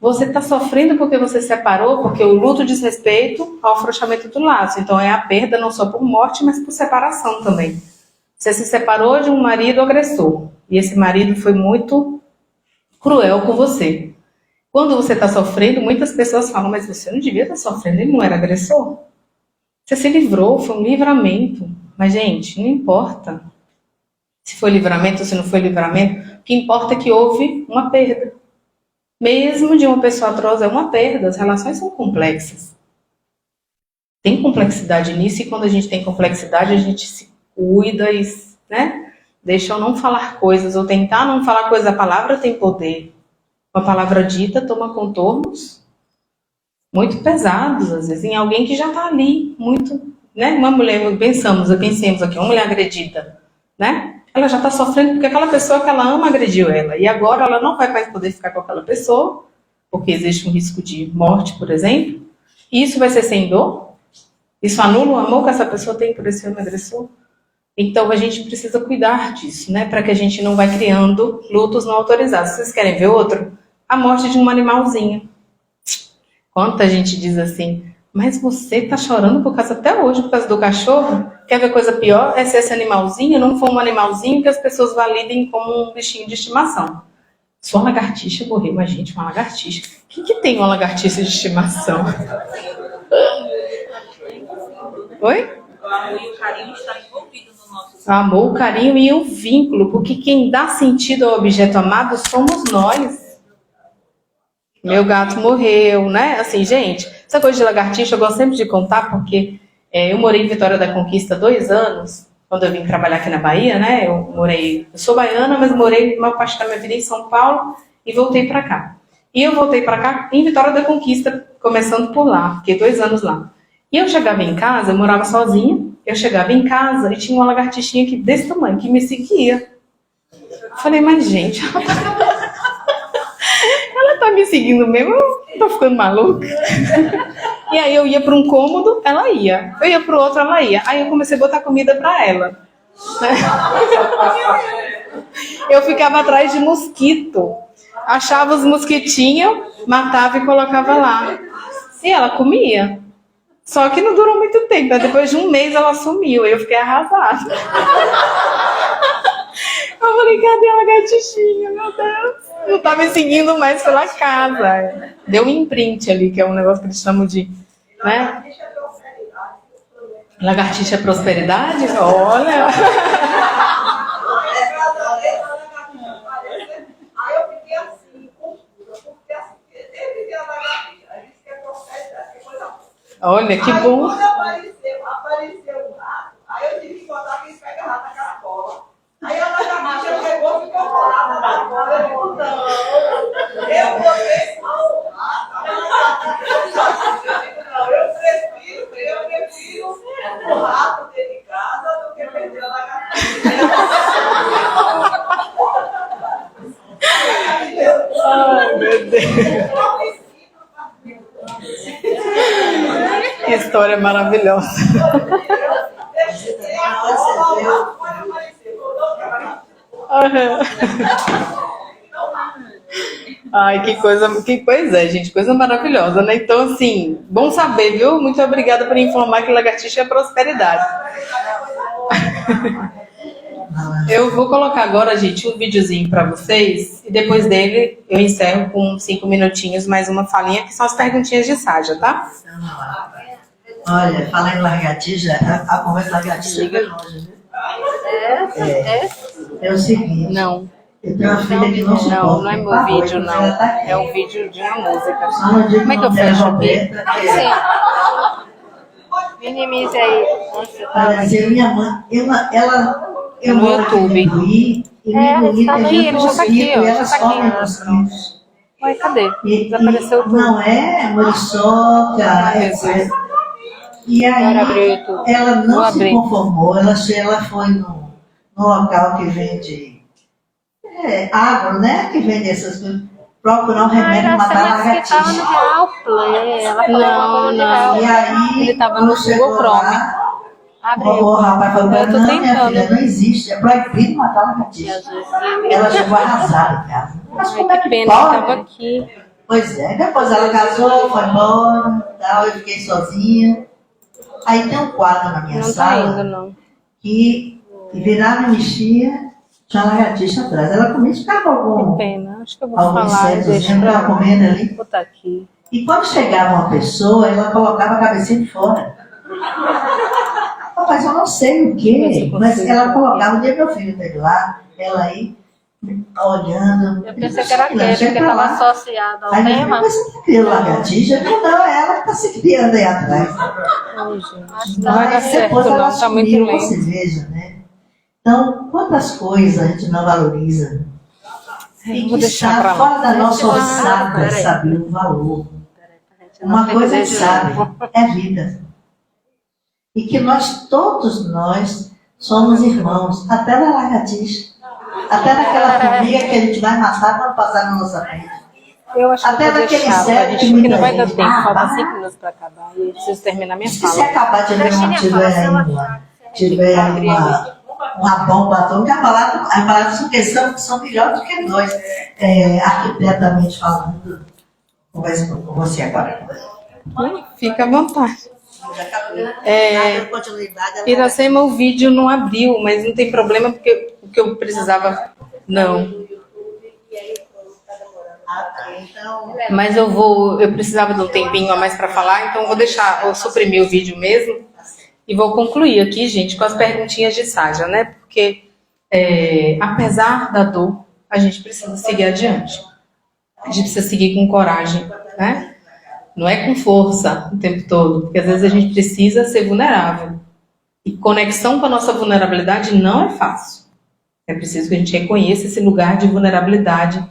você está sofrendo porque você se separou, porque o luto diz respeito ao afrouxamento do laço. Então é a perda não só por morte, mas por separação também. Você se separou de um marido agressor, e esse marido foi muito cruel com você. Quando você está sofrendo, muitas pessoas falam, mas você não devia estar sofrendo, ele não era agressor. Você se livrou, foi um livramento. Mas, gente, não importa se foi livramento ou se não foi livramento. O que importa é que houve uma perda. Mesmo de uma pessoa atroz, é uma perda. As relações são complexas. Tem complexidade nisso, e quando a gente tem complexidade, a gente se cuida e, né, deixa eu não falar coisas, ou tentar não falar coisas. A palavra tem poder. Uma palavra dita toma contornos muito pesados, às vezes, em alguém que já está ali, muito, né? Uma mulher, pensemos aqui, uma mulher agredida, né? Ela já está sofrendo porque aquela pessoa que ela ama agrediu ela, e agora ela não vai mais poder ficar com aquela pessoa, porque existe um risco de morte, por exemplo, e isso vai ser sem dor? Isso anula o amor que essa pessoa tem por esse homem agressor? Então a gente precisa cuidar disso, né? Para que a gente não vá criando lutos não autorizados. Vocês querem ver outro? A morte de um animalzinho. Quanta gente diz assim, mas você tá chorando por causa, até hoje, por causa do cachorro? Quer ver coisa pior? É se esse animalzinho não for um animalzinho que as pessoas validem como um bichinho de estimação. Só uma lagartixa morreu, mas gente, uma lagartixa. O que tem uma lagartixa de estimação? Oi? O amor e o carinho estão envolvidos no nosso O amor, o carinho e o vínculo, porque quem dá sentido ao objeto amado somos nós. Meu gato morreu, né? Assim, gente, essa coisa de lagartixa eu gosto sempre de contar, porque eu morei em Vitória da Conquista 2 anos, quando eu vim trabalhar aqui na Bahia, né? Eu sou baiana, mas morei uma parte da minha vida em São Paulo e voltei para cá. E eu voltei para cá em Vitória da Conquista, começando por lá, fiquei 2 anos lá. E eu chegava em casa, eu morava sozinha, eu chegava em casa e tinha uma lagartixinha aqui desse tamanho, que me seguia. Eu falei, mas gente, ela tá me seguindo mesmo, eu tô ficando maluca. E aí eu ia para um cômodo, ela ia. Eu ia para o outro, ela ia. Aí eu comecei a botar comida para ela. Eu ficava atrás de mosquito. Achava os mosquitinhos, matava e colocava lá. E ela comia. Só que não durou muito tempo. Depois de um mês ela sumiu. Eu fiquei arrasada. Eu falei, cadê a lagartixinha? Meu Deus. Não tá me seguindo mais pela casa. Deu um imprint ali, que é um negócio que eles chamam de... né? Lagartixa é prosperidade? Olha! Aí eu fiquei assim, confusa, porque assim, ele tem a lagartixa, aí disse que é prosperidade, que é coisa boa. Olha, que Aí bom! quando apareceu um rato, aí eu tive que botar aquele pega-rato na caracola. Aí a lagartixa pegou e ficou colada na cola. Eu digo, não, eu botei só o rato. Não, eu prefiro o rato dentro de casa do que perder a lagartixa. Ai, meu Deus! Que história maravilhosa! Uhum. Ai, que coisa é, gente, coisa maravilhosa, né? Então, assim, bom saber, viu? Muito obrigada por informar que lagartixa é prosperidade. Eu vou colocar agora, gente, um videozinho para vocês e depois dele eu encerro com 5 minutinhos, mais uma falinha, que são as perguntinhas de Sádia, tá? Olha, falando em lagartixa, a conversa da lagartixa foi longe, né? É o seguinte. Não. Eu tenho uma filha que não suporta. Não é meu vídeo, não. É um vídeo de uma música. Como é que eu fecho aqui? Minimize aí. Onde você tá? Olha, assim, minha mãe, eu No moro aqui YouTube. em Ipuí, e no Ipuí tá tem aqui, ele já tá aqui, mosquito, ó, e já elas tá aqui. comem mosquitos. Ué, cadê? E- Desapareceu tudo. Não é muriçoca, E aí, Agora abriu o YouTube. ela Vou não se abrir. conformou, ela foi no local que vende água, né? Que vende essas coisas. Procurar um remédio para matar a Iracema disse que tava no lagartixa. Real Play. Ela falou Não, alguma coisa de não. Real E aí, Ele tava quando no chegou Google Chrome. lá, Abriu. o rapaz falou pra Eu ela, tô não, minha tentando. filha, não existe, é proibido matar lagartixa. Ela chegou arrasada em casa. Mas como é Ai, que que pena, que tava pode? aqui. Pois é, depois ela casou, foi embora, tal, eu fiquei sozinha. Aí tem um quadro na minha Não tá sala indo, não. que virava e mexia, tinha uma lagartixa atrás. Ela comia, ficava Que algum pena. Acho que eu vou inseto, falar e deixa ela pra comendo ali. Vou botar aqui. E quando chegava uma pessoa, ela colocava a cabecinha de fora. Rapaz, eu não sei o que, mas ela colocava. Um dia meu filho esteve lá, ela aí, olhando. Eu pensei que era aquele que estava associado ao Aí meu filho, tema. mas você tá criando lagartixa? Eu falei, não, é ela que está se criando aí atrás. Ai, gente. Não Não vai dar Aí certo, depois ela não. Tá muito sumiu, lento. você veja, né? Então, quantas coisas a gente não valoriza? E Vou que deixar está pra lá. fora da nossa Deixa lá, alçada peraí. saber o valor. Não Uma tem coisa a gente desejo. sabe, é vida. E que todos nós, somos irmãos, até da lagartixa. Até daquela formiga que a gente vai matar quando passar na nossa frente. Eu acho que Até eu vou daquele deixar pra inseto gente, que porque muita não vai dar gente- tempo. Falta vai. 5 minutos pra acabar. E eu preciso terminar minha Se fala. acabar de tiver aí uma bomba atômica, a palavra são melhores do que nós, arquitetamente falando. Conversa com você agora. Fica à vontade. Dando continuidade, ela Iracema, o vídeo não abriu, mas não tem problema, porque o que eu precisava... Não. então, Mas eu precisava de um tempinho a mais para falar, então vou vou suprimir o vídeo mesmo e vou concluir aqui, gente, com as perguntinhas de Sádia, né? Porque, apesar da dor, a gente precisa seguir adiante. A gente precisa seguir com coragem, né? Não é com força o tempo todo, porque às vezes a gente precisa ser vulnerável. E conexão com a nossa vulnerabilidade não é fácil. É preciso que a gente reconheça esse lugar de vulnerabilidade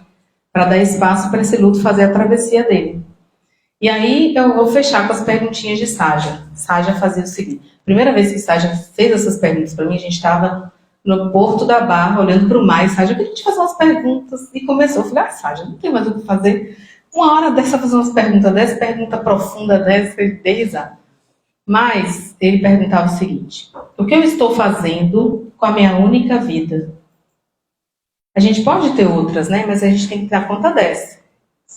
para dar espaço para esse luto fazer a travessia dele. E aí eu vou fechar com as perguntinhas de Sádia. Sádia fazia o seguinte. Primeira vez que Sádia fez essas perguntas para mim, a gente estava no Porto da Barra, olhando para o mar. E Sádia, eu queria te fazer umas perguntas. E começou. Eu falei, Sádia, não tem mais o que fazer. uma hora dessa fazer umas perguntas dessa, pergunta profunda dessa, ele dei risada. Mas ele perguntava o seguinte: o que eu estou fazendo com a minha única vida? A gente pode ter outras, né? Mas a gente tem que dar conta dessa.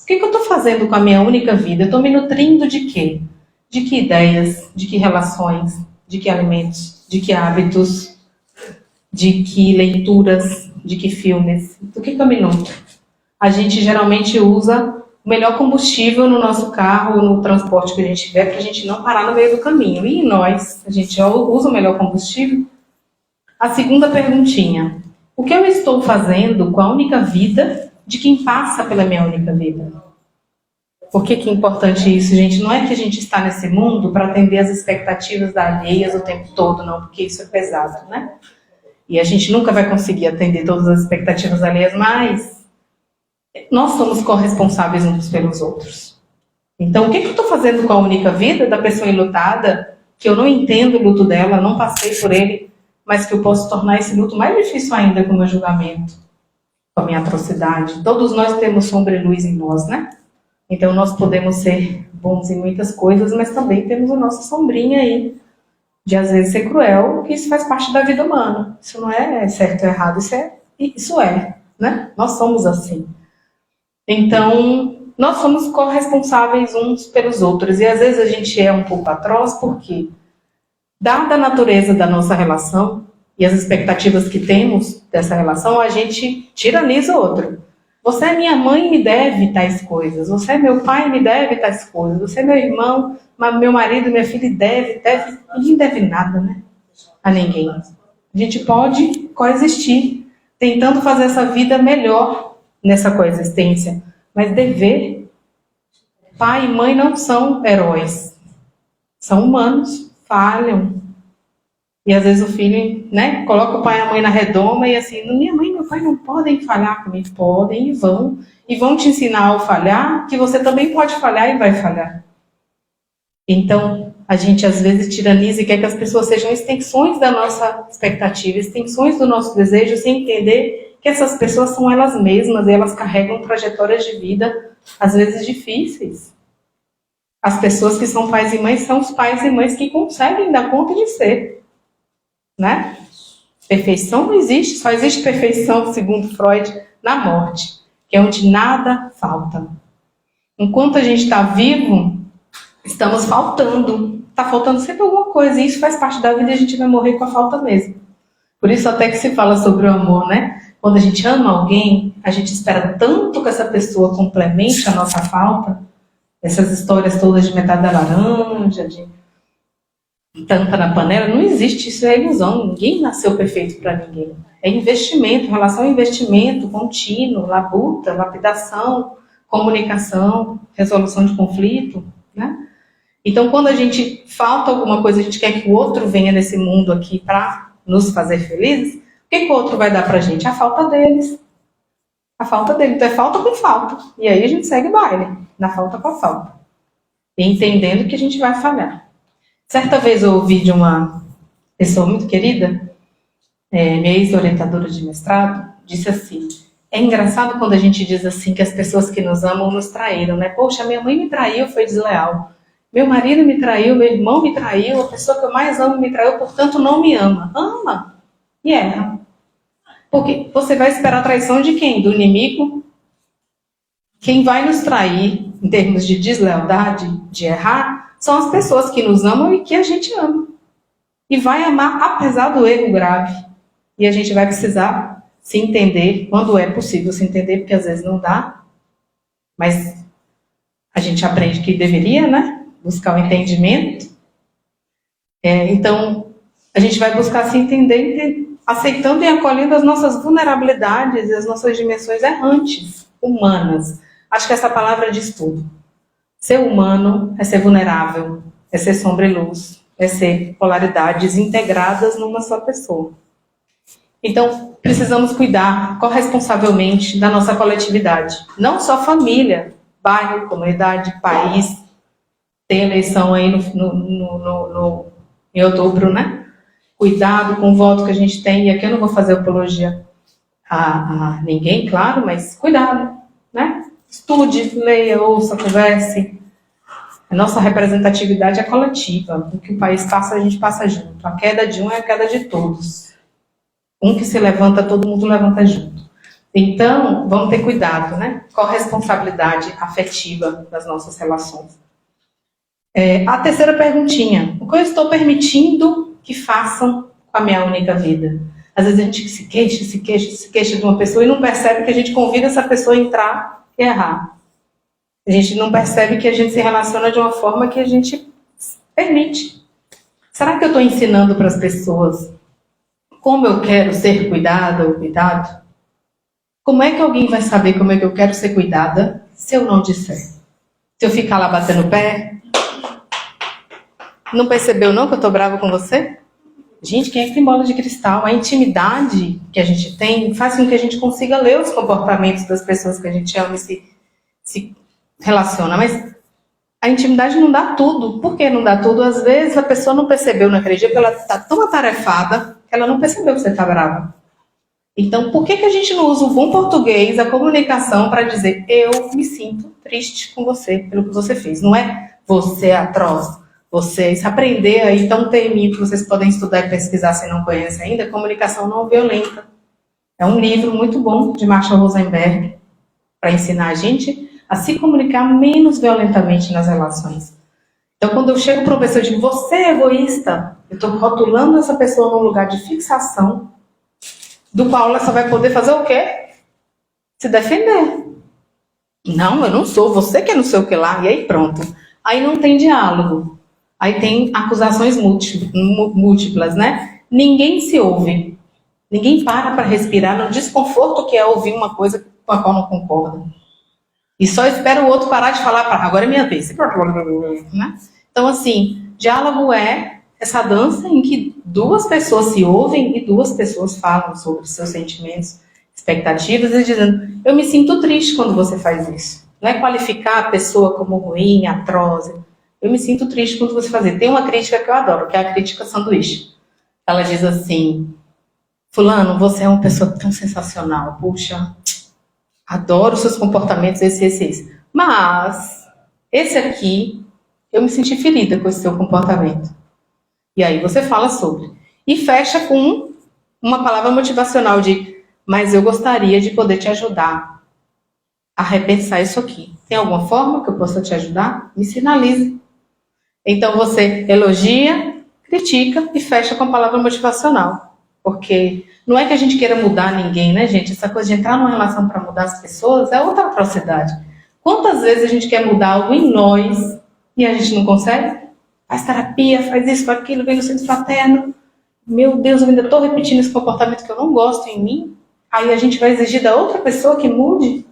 O que eu estou fazendo com a minha única vida? Eu estou me nutrindo de quê? De que ideias? De que relações? De que alimentos? De que hábitos? De que leituras? De que filmes? Do que eu me nutro? A gente geralmente usa o melhor combustível no nosso carro, no transporte que a gente tiver, para a gente não parar no meio do caminho. E nós, a gente usa o melhor combustível? A segunda perguntinha: o que eu estou fazendo com a única vida de quem passa pela minha única vida? Por que é importante isso, gente? Não é que a gente está nesse mundo para atender as expectativas da alheias o tempo todo, não, porque isso é pesado, né? E a gente nunca vai conseguir atender todas as expectativas alheias, mas nós somos corresponsáveis uns pelos outros. Então, o que eu estou fazendo com a única vida da pessoa enlutada, que eu não entendo o luto dela, não passei por ele, mas que eu posso tornar esse luto mais difícil ainda com o meu julgamento, com a minha atrocidade. Todos nós temos sombra e luz em nós, né? Então nós podemos ser bons em muitas coisas, mas também temos a nossa sombrinha aí, de às vezes ser cruel, que isso faz parte da vida humana. Isso não é certo ou errado, isso é, né? Nós somos assim. Então, nós somos corresponsáveis uns pelos outros, e às vezes a gente é um pouco atroz, porque dada a natureza da nossa relação e as expectativas que temos dessa relação, a gente tiraniza o outro. Você é minha mãe e me deve tais coisas. Você é meu pai e me deve tais coisas. Você é meu irmão, meu marido, minha filha deve. Ninguém deve nada, né? A ninguém. A gente pode coexistir, tentando fazer essa vida melhor nessa coexistência. Mas dever, pai e mãe não são heróis. São humanos, falham. E às vezes o filho, né, coloca o pai e a mãe na redoma e assim, minha mãe e meu pai não podem falhar comigo. Podem e vão te ensinar ao falhar, que você também pode falhar e vai falhar. Então, a gente às vezes tiraniza e quer que as pessoas sejam extensões da nossa expectativa, extensões do nosso desejo, sem entender que essas pessoas são elas mesmas e elas carregam trajetórias de vida, às vezes difíceis. As pessoas que são pais e mães são os pais e mães que conseguem dar conta de ser. Né? Perfeição não existe, só existe perfeição, segundo Freud, na morte, que é onde nada falta. Enquanto a gente está vivo, estamos faltando. Está faltando sempre alguma coisa, e isso faz parte da vida e a gente vai morrer com a falta mesmo. Por isso até que se fala sobre o amor, né? Quando a gente ama alguém, a gente espera tanto que essa pessoa complemente a nossa falta. Essas histórias todas de metade da laranja, de tampa na panela, não existe, isso é ilusão, ninguém nasceu perfeito para ninguém. É investimento, relação a investimento contínuo, labuta, lapidação, comunicação, resolução de conflito, né? Então, quando a gente falta alguma coisa, a gente quer que o outro venha nesse mundo aqui para nos fazer felizes, o que o outro vai dar pra gente? A falta deles. A falta dele. Então é falta com falta. E aí a gente segue o baile, na falta com a falta. E entendendo que a gente vai falhar. Certa vez eu ouvi de uma pessoa muito querida, minha ex-orientadora de mestrado, disse assim: é engraçado quando a gente diz assim que as pessoas que nos amam nos traíram, né? Poxa, minha mãe me traiu, foi desleal. Meu marido me traiu, meu irmão me traiu, a pessoa que eu mais amo me traiu, portanto não me ama. Ama e erra. Porque você vai esperar a traição de quem? Do inimigo? Quem vai nos trair, em termos de deslealdade, de errar, são as pessoas que nos amam e que a gente ama. E vai amar apesar do erro grave. E a gente vai precisar se entender, quando é possível se entender, porque às vezes não dá. Mas a gente aprende que deveria, né? Buscar o entendimento. Então, a gente vai buscar se entender, aceitando e acolhendo as nossas vulnerabilidades e as nossas dimensões errantes, humanas. Acho que essa palavra diz tudo. Ser humano é ser vulnerável, é ser sombra e luz, é ser polaridades integradas numa só pessoa. Então, precisamos cuidar corresponsavelmente da nossa coletividade. Não só família, bairro, comunidade, país. Tem eleição aí em outubro, né? Cuidado com o voto que a gente tem. E aqui eu não vou fazer apologia a ninguém, claro, mas cuidado, né? Estude, leia, ouça, converse. A nossa representatividade é coletiva. O que o país passa, a gente passa junto. A queda de um é a queda de todos. Um que se levanta, todo mundo levanta junto. Então, vamos ter cuidado, né? Corresponsabilidade afetiva das nossas relações. A terceira perguntinha. O que eu estou permitindo que façam com a minha única vida? Às vezes a gente se queixa de uma pessoa e não percebe que a gente convida essa pessoa a entrar e errar. A gente não percebe que a gente se relaciona de uma forma que a gente permite. Será que eu estou ensinando para as pessoas como eu quero ser cuidada ou cuidado? Como é que alguém vai saber como é que eu quero ser cuidada se eu não disser? Se eu ficar lá batendo o pé? Não percebeu não que eu estou brava com você? Gente, quem é que tem bola de cristal? A intimidade que a gente tem faz com que a gente consiga ler os comportamentos das pessoas que a gente ama e se relaciona. Mas a intimidade não dá tudo. Por que não dá tudo? Às vezes a pessoa não percebeu naquele dia porque ela está tão atarefada que ela não percebeu que você está brava. Então, por que a gente não usa o bom português, a comunicação, para dizer eu me sinto triste com você pelo que você fez? Não é você é atroz. Vocês aprender aí, então um terminho que vocês podem estudar e pesquisar se não conhecem ainda, Comunicação Não Violenta. É um livro muito bom de Marshall Rosenberg para ensinar a gente a se comunicar menos violentamente nas relações. Então, quando eu chego para uma pessoa e digo, você é egoísta, eu estou rotulando essa pessoa num lugar de fixação, do qual ela só vai poder fazer o quê? Se defender. Não, eu não sou, você que é não sei o que lá, e aí pronto. Aí não tem diálogo. Aí tem acusações múltiplas, né? Ninguém se ouve. Ninguém para respirar no desconforto que é ouvir uma coisa com a qual não concorda. E só espera o outro parar de falar, agora é minha vez. Né? Então, assim, diálogo é essa dança em que duas pessoas se ouvem e duas pessoas falam sobre seus sentimentos, expectativas, e dizendo, eu me sinto triste quando você faz isso. Não é qualificar a pessoa como ruim, atroz. Eu me sinto triste quando você faz isso. Tem uma crítica que eu adoro, que é a crítica sanduíche. Ela diz assim, fulano, você é uma pessoa tão sensacional, puxa, adoro seus comportamentos, esse. Mas, esse aqui, eu me senti ferida com esse seu comportamento. E aí você fala sobre. E fecha com uma palavra motivacional de, mas eu gostaria de poder te ajudar a repensar isso aqui. Tem alguma forma que eu possa te ajudar? Me sinalize. Então você elogia, critica e fecha com a palavra motivacional. Porque não é que a gente queira mudar ninguém, né, gente? Essa coisa de entrar numa relação para mudar as pessoas é outra atrocidade. Quantas vezes a gente quer mudar algo em nós e a gente não consegue? Faz terapia, faz isso, faz aquilo, vem no centro fraterno. Meu Deus, eu ainda estou repetindo esse comportamento que eu não gosto em mim. Aí a gente vai exigir da outra pessoa que mude.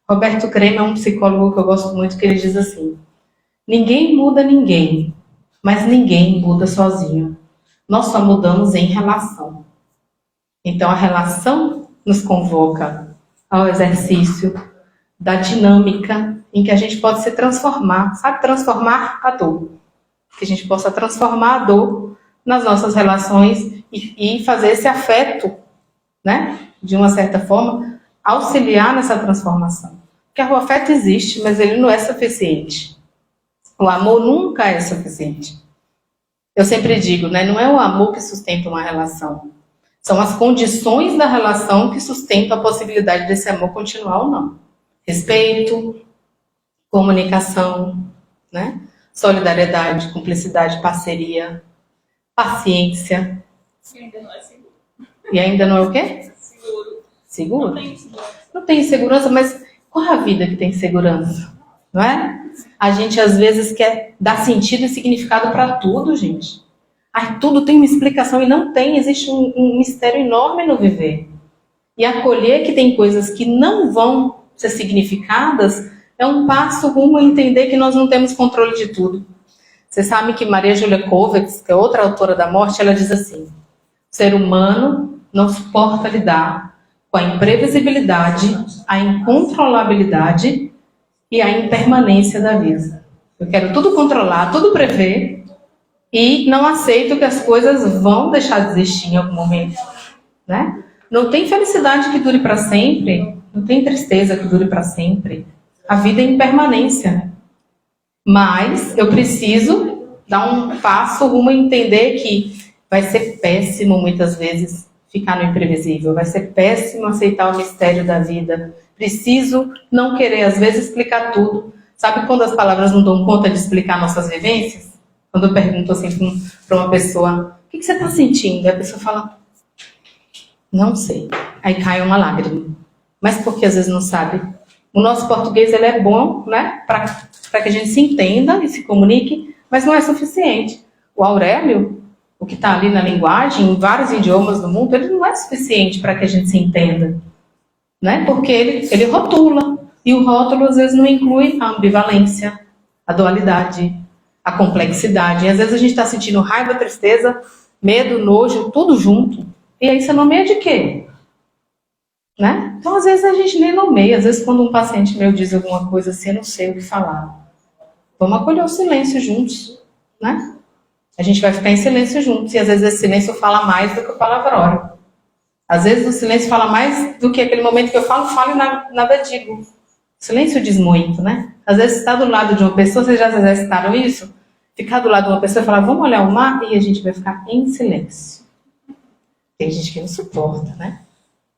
Roberto Crema é um psicólogo que eu gosto muito, que ele diz assim, ninguém muda ninguém, mas ninguém muda sozinho. Nós só mudamos em relação. Então a relação nos convoca ao exercício da dinâmica em que a gente pode se transformar, sabe? Transformar a dor. Que a gente possa transformar a dor nas nossas relações e fazer esse afeto, né? De uma certa forma, auxiliar nessa transformação. Porque o afeto existe, mas ele não é suficiente. O amor nunca é suficiente. Eu sempre digo, né? Não é o amor que sustenta uma relação. São as condições da relação que sustentam a possibilidade desse amor continuar ou não. Respeito, comunicação, né? Solidariedade, cumplicidade, parceria, paciência. E ainda não é seguro. E ainda não é o quê? Seguro. Seguro? Não tem segurança. Não tem segurança, mas qual é a vida que tem segurança? Não é? A gente às vezes quer dar sentido e significado para tudo, gente. Ai, tudo tem uma explicação e não tem. Existe um mistério enorme no viver. E acolher que tem coisas que não vão ser significadas é um passo rumo a entender que nós não temos controle de tudo. Você sabe que Maria Julia Kovacs, que é outra autora da morte, ela diz assim, o ser humano não suporta lidar com a imprevisibilidade, a incontrolabilidade e a impermanência da vida. Eu quero tudo controlar, tudo prever e não aceito que as coisas vão deixar de existir em algum momento, né? Não tem felicidade que dure para sempre, não tem tristeza que dure para sempre. A vida é impermanência. Mas eu preciso dar um passo rumo a entender que vai ser péssimo muitas vezes ficar no imprevisível, vai ser péssimo aceitar o mistério da vida. Preciso não querer, às vezes, explicar tudo. Sabe quando as palavras não dão conta de explicar nossas vivências? Quando eu pergunto assim para uma pessoa, o que você está sentindo? E a pessoa fala, não sei. Aí cai uma lágrima. Mas porque às vezes não sabe? O nosso português ele é bom, né? Para que a gente se entenda e se comunique, mas não é suficiente. O Aurélio, o que está ali na linguagem, em vários idiomas do mundo, ele não é suficiente para que a gente se entenda. Né? Porque ele rotula. E o rótulo às vezes não inclui a ambivalência, a dualidade, a complexidade. E às vezes a gente está sentindo raiva, tristeza, medo, nojo, tudo junto. E aí você nomeia de quê? Né? Então às vezes a gente nem nomeia. Às vezes quando um paciente meu diz alguma coisa assim, eu não sei o que falar. Vamos acolher o silêncio juntos. Né? A gente vai ficar em silêncio juntos. E às vezes esse silêncio fala mais do que o palavrão. Às vezes o silêncio fala mais do que aquele momento que eu falo e nada digo. O silêncio diz muito, né? Às vezes você está do lado de uma pessoa, vocês já exercitaram isso? Ficar do lado de uma pessoa e falar, vamos olhar o mar, e a gente vai ficar em silêncio. Tem gente que não suporta, né?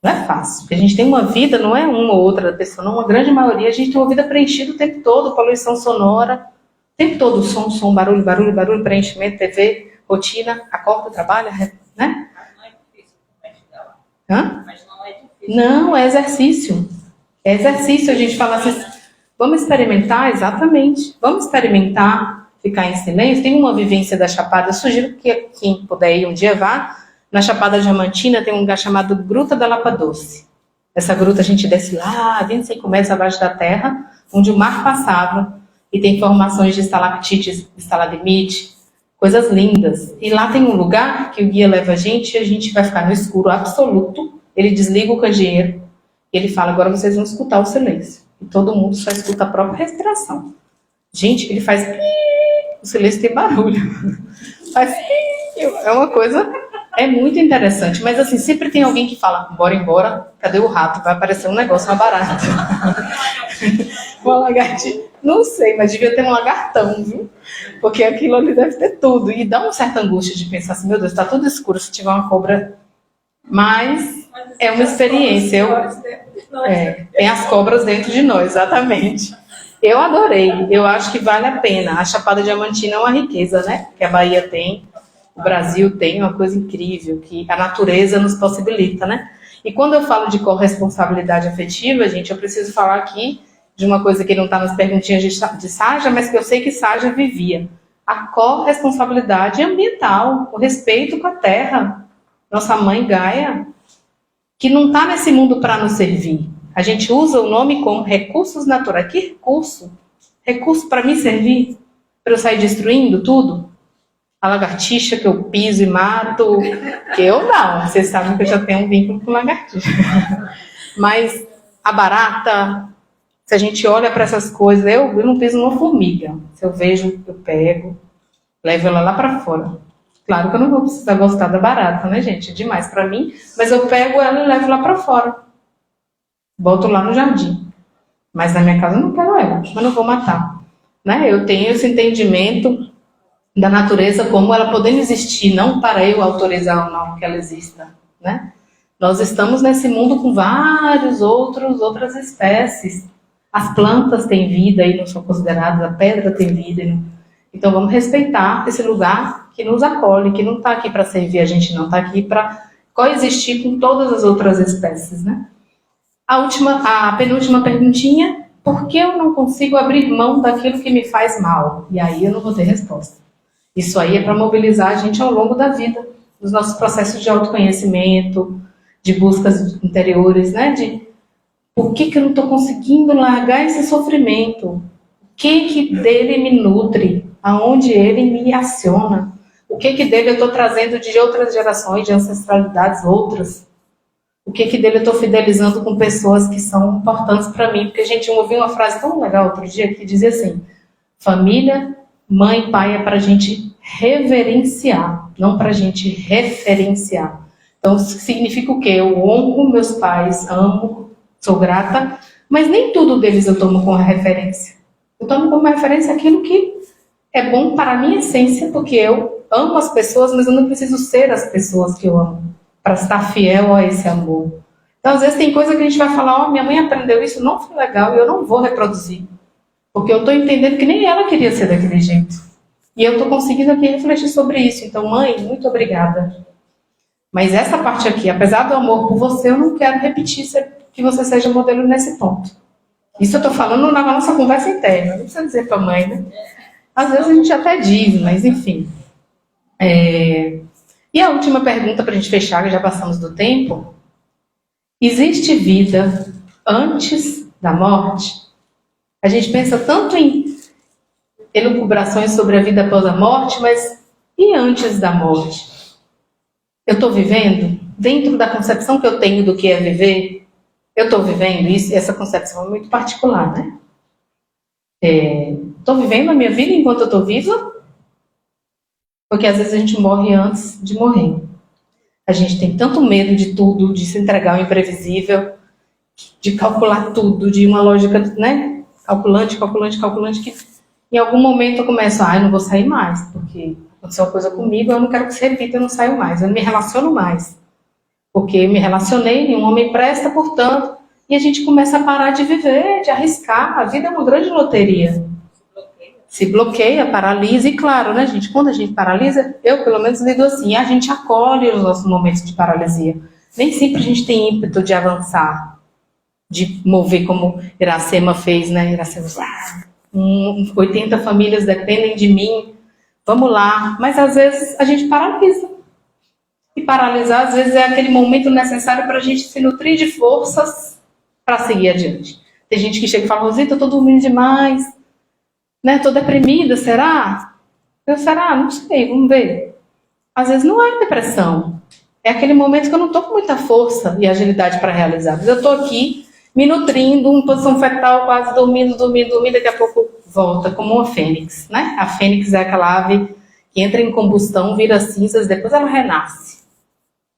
Não é fácil, porque a gente tem uma vida, não é uma ou outra da pessoa, não, uma grande maioria, a gente tem uma vida preenchida o tempo todo, poluição sonora, o tempo todo, som, barulho, preenchimento, TV, rotina, acorda, trabalha, né? Hã? Mas não é difícil. Não, é exercício. É exercício, a gente fala assim, vamos experimentar, exatamente. Vamos experimentar, ficar em silêncio. Tem uma vivência da Chapada, eu sugiro que quem puder ir um dia vá. Na Chapada Diamantina tem um lugar chamado Gruta da Lapa Doce. Essa gruta a gente desce lá, 25 metros abaixo da terra, onde o mar passava, e tem formações de estalactites, estalagmite, coisas lindas. E lá tem um lugar que o guia leva a gente e a gente vai ficar no escuro absoluto. Ele desliga o candeeiro e ele fala, agora vocês vão escutar o silêncio. E todo mundo só escuta a própria respiração. Gente, ele faz... O silêncio tem barulho. Faz... É uma coisa... É muito interessante. Mas assim, sempre tem alguém que fala, bora embora, cadê o rato? Vai aparecer um negócio, uma barata. Uma lagartixa. Não sei, mas devia ter um lagartão, viu? Porque aquilo ali deve ter tudo. E dá uma certa angústia de pensar assim, meu Deus, está tudo escuro se tiver uma cobra. Mas é uma experiência. Tem as cobras dentro de nós, exatamente. Eu adorei. Eu acho que vale a pena. A Chapada Diamantina é uma riqueza, né? Que a Bahia tem, o Brasil tem, uma coisa incrível que a natureza nos possibilita, né? E quando eu falo de corresponsabilidade afetiva, gente, eu preciso falar aqui de uma coisa que não está nas perguntinhas de Saja, mas que eu sei que Saja vivia. A corresponsabilidade ambiental, o respeito com a terra. Nossa mãe Gaia, que não está nesse mundo para nos servir. A gente usa o nome como recursos naturais. Que recurso? Recurso para me servir? Para eu sair destruindo tudo? A lagartixa que eu piso e mato, que eu não. Vocês sabem que eu já tenho um vínculo com lagartixa. Mas a barata... Se a gente olha para essas coisas, eu não piso numa formiga. Se eu vejo, eu pego, levo ela lá para fora. Claro que eu não vou precisar gostar da barata, né, gente? É demais para mim. Mas eu pego ela e levo lá para fora. Boto lá no jardim. Mas na minha casa eu não quero ela. Eu não vou matar. Né? Eu tenho esse entendimento da natureza como ela podendo existir, não para eu autorizar ou não que ela exista. Né? Nós estamos nesse mundo com outras espécies. As plantas têm vida e não são consideradas, a pedra tem vida. Então vamos respeitar esse lugar que nos acolhe, que não está aqui para servir a gente, não está aqui para coexistir com todas as outras espécies, né? A penúltima perguntinha, por que eu não consigo abrir mão daquilo que me faz mal? E aí eu não vou ter resposta. Isso aí é para mobilizar a gente ao longo da vida, nos nossos processos de autoconhecimento, de buscas interiores, né? Por que eu não estou conseguindo largar esse sofrimento? O que dele me nutre? Aonde ele me aciona? O que dele eu estou trazendo de outras gerações, de ancestralidades outras? O que dele eu estou fidelizando com pessoas que são importantes para mim? Porque a gente ouviu uma frase tão legal outro dia que dizia assim, família, mãe e pai é para a gente reverenciar, não para a gente referenciar. Então, significa o quê? Eu honro meus pais, amo, sou grata, Mas nem tudo deles eu tomo como referência. Eu tomo como referência aquilo que é bom para a minha essência, porque eu amo as pessoas, mas eu não preciso ser as pessoas que eu amo para estar fiel a esse amor. Então, às vezes, tem coisa que a gente vai falar, minha mãe aprendeu isso, não foi legal, e eu não vou reproduzir. Porque eu estou entendendo que nem ela queria ser daquele jeito. E eu estou conseguindo aqui refletir sobre isso. Então, mãe, muito obrigada. Mas essa parte aqui, apesar do amor por você, eu não quero repetir que você seja modelo nesse ponto. Isso eu estou falando na nossa conversa interna, não precisa dizer para a mãe, né? Às vezes a gente até diz, mas enfim. E a última pergunta para a gente fechar, que já passamos do tempo. Existe vida antes da morte? A gente pensa tanto em elucubrações sobre a vida após a morte, mas e antes da morte? Eu estou vivendo dentro da concepção que eu tenho do que é viver? Eu estou vivendo isso, e essa concepção é muito particular, né? Estou vivendo a minha vida enquanto eu estou viva? Porque às vezes a gente morre antes de morrer. A gente tem tanto medo de tudo, de se entregar ao imprevisível, de calcular tudo, de uma lógica, né? Calculante, que em algum momento eu começo, eu não vou sair mais, porque aconteceu uma coisa comigo, eu não quero que se repita, eu não saio mais, eu não me relaciono mais. Porque eu me relacionei, nenhum homem presta, portanto, e a gente começa a parar de viver, de arriscar. A vida é uma grande loteria. Se bloqueia, paralisa, e claro, né, gente, quando a gente paralisa, eu pelo menos lido assim, a gente acolhe os nossos momentos de paralisia. Nem sempre a gente tem ímpeto de avançar, de mover como Iracema fez, né? Iracema, 80 famílias dependem de mim, vamos lá. Mas às vezes a gente paralisa. E paralisar, às vezes, é aquele momento necessário para a gente se nutrir de forças para seguir adiante. Tem gente que chega e fala, Rosita, eu estou dormindo demais, né? Estou deprimida, será? Será? Não sei, vamos ver. Às vezes não é depressão. É aquele momento que eu não estou com muita força e agilidade para realizar. Mas eu estou aqui me nutrindo, em posição fetal, quase dormindo, daqui a pouco volta, como uma fênix, né? A fênix é aquela ave que entra em combustão, vira cinzas, depois ela renasce.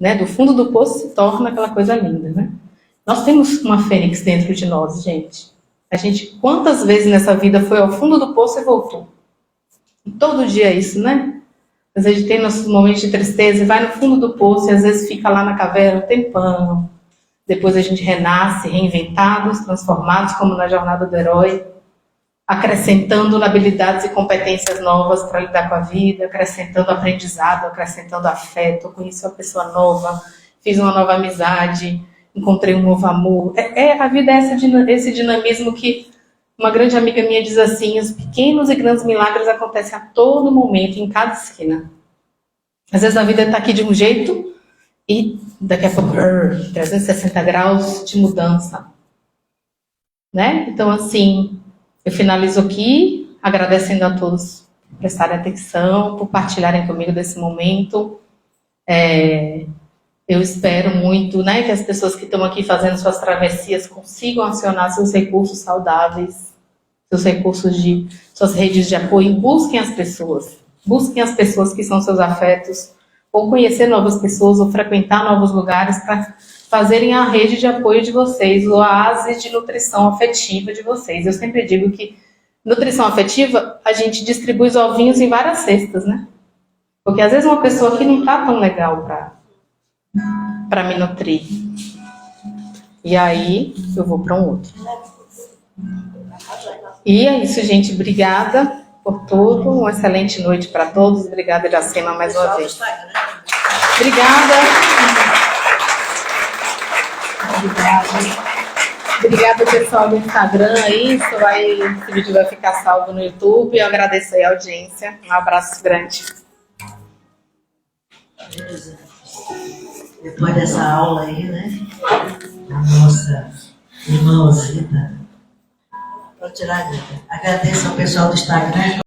Né? Do fundo do poço se torna aquela coisa linda, né? Nós temos uma fênix dentro de nós, gente. A gente, quantas vezes nessa vida foi ao fundo do poço e voltou? E todo dia é isso, né? Às vezes a gente tem nossos momentos de tristeza e vai no fundo do poço e às vezes fica lá na caverna um tempão. Depois a gente renasce, reinventados, transformados, como na jornada do herói, acrescentando habilidades e competências novas para lidar com a vida, acrescentando aprendizado, acrescentando afeto. Eu conheci uma pessoa nova, fiz uma nova amizade, encontrei um novo amor. A vida é esse dinamismo que uma grande amiga minha diz assim, os pequenos e grandes milagres acontecem a todo momento, em cada esquina. Às vezes a vida está aqui de um jeito e daqui a pouco, 360 graus de mudança. Né? Então, assim, eu finalizo aqui agradecendo a todos por prestarem atenção, por partilharem comigo desse momento. Eu espero muito, né, que as pessoas que estão aqui fazendo suas travessias consigam acionar seus recursos saudáveis, seus recursos suas redes de apoio, busquem as pessoas que são seus afetos, ou conhecer novas pessoas, ou frequentar novos lugares para fazerem a rede de apoio de vocês, o oásis de nutrição afetiva de vocês. Eu sempre digo que nutrição afetiva, a gente distribui os ovinhos em várias cestas, né? Porque às vezes uma pessoa que não está tão legal para me nutrir. E aí eu vou para um outro. E é isso, gente. Obrigada por tudo. Uma excelente noite para todos. Obrigada, Iracema, mais uma vez. Obrigada. Obrigada, pessoal do Instagram aí. Esse vídeo vai ficar salvo no YouTube. Eu agradeço aí a audiência. Um abraço grande. Depois dessa aula aí, né? A nossa irmã Rosita. Vou tirar a vida. Agradeço ao pessoal do Instagram.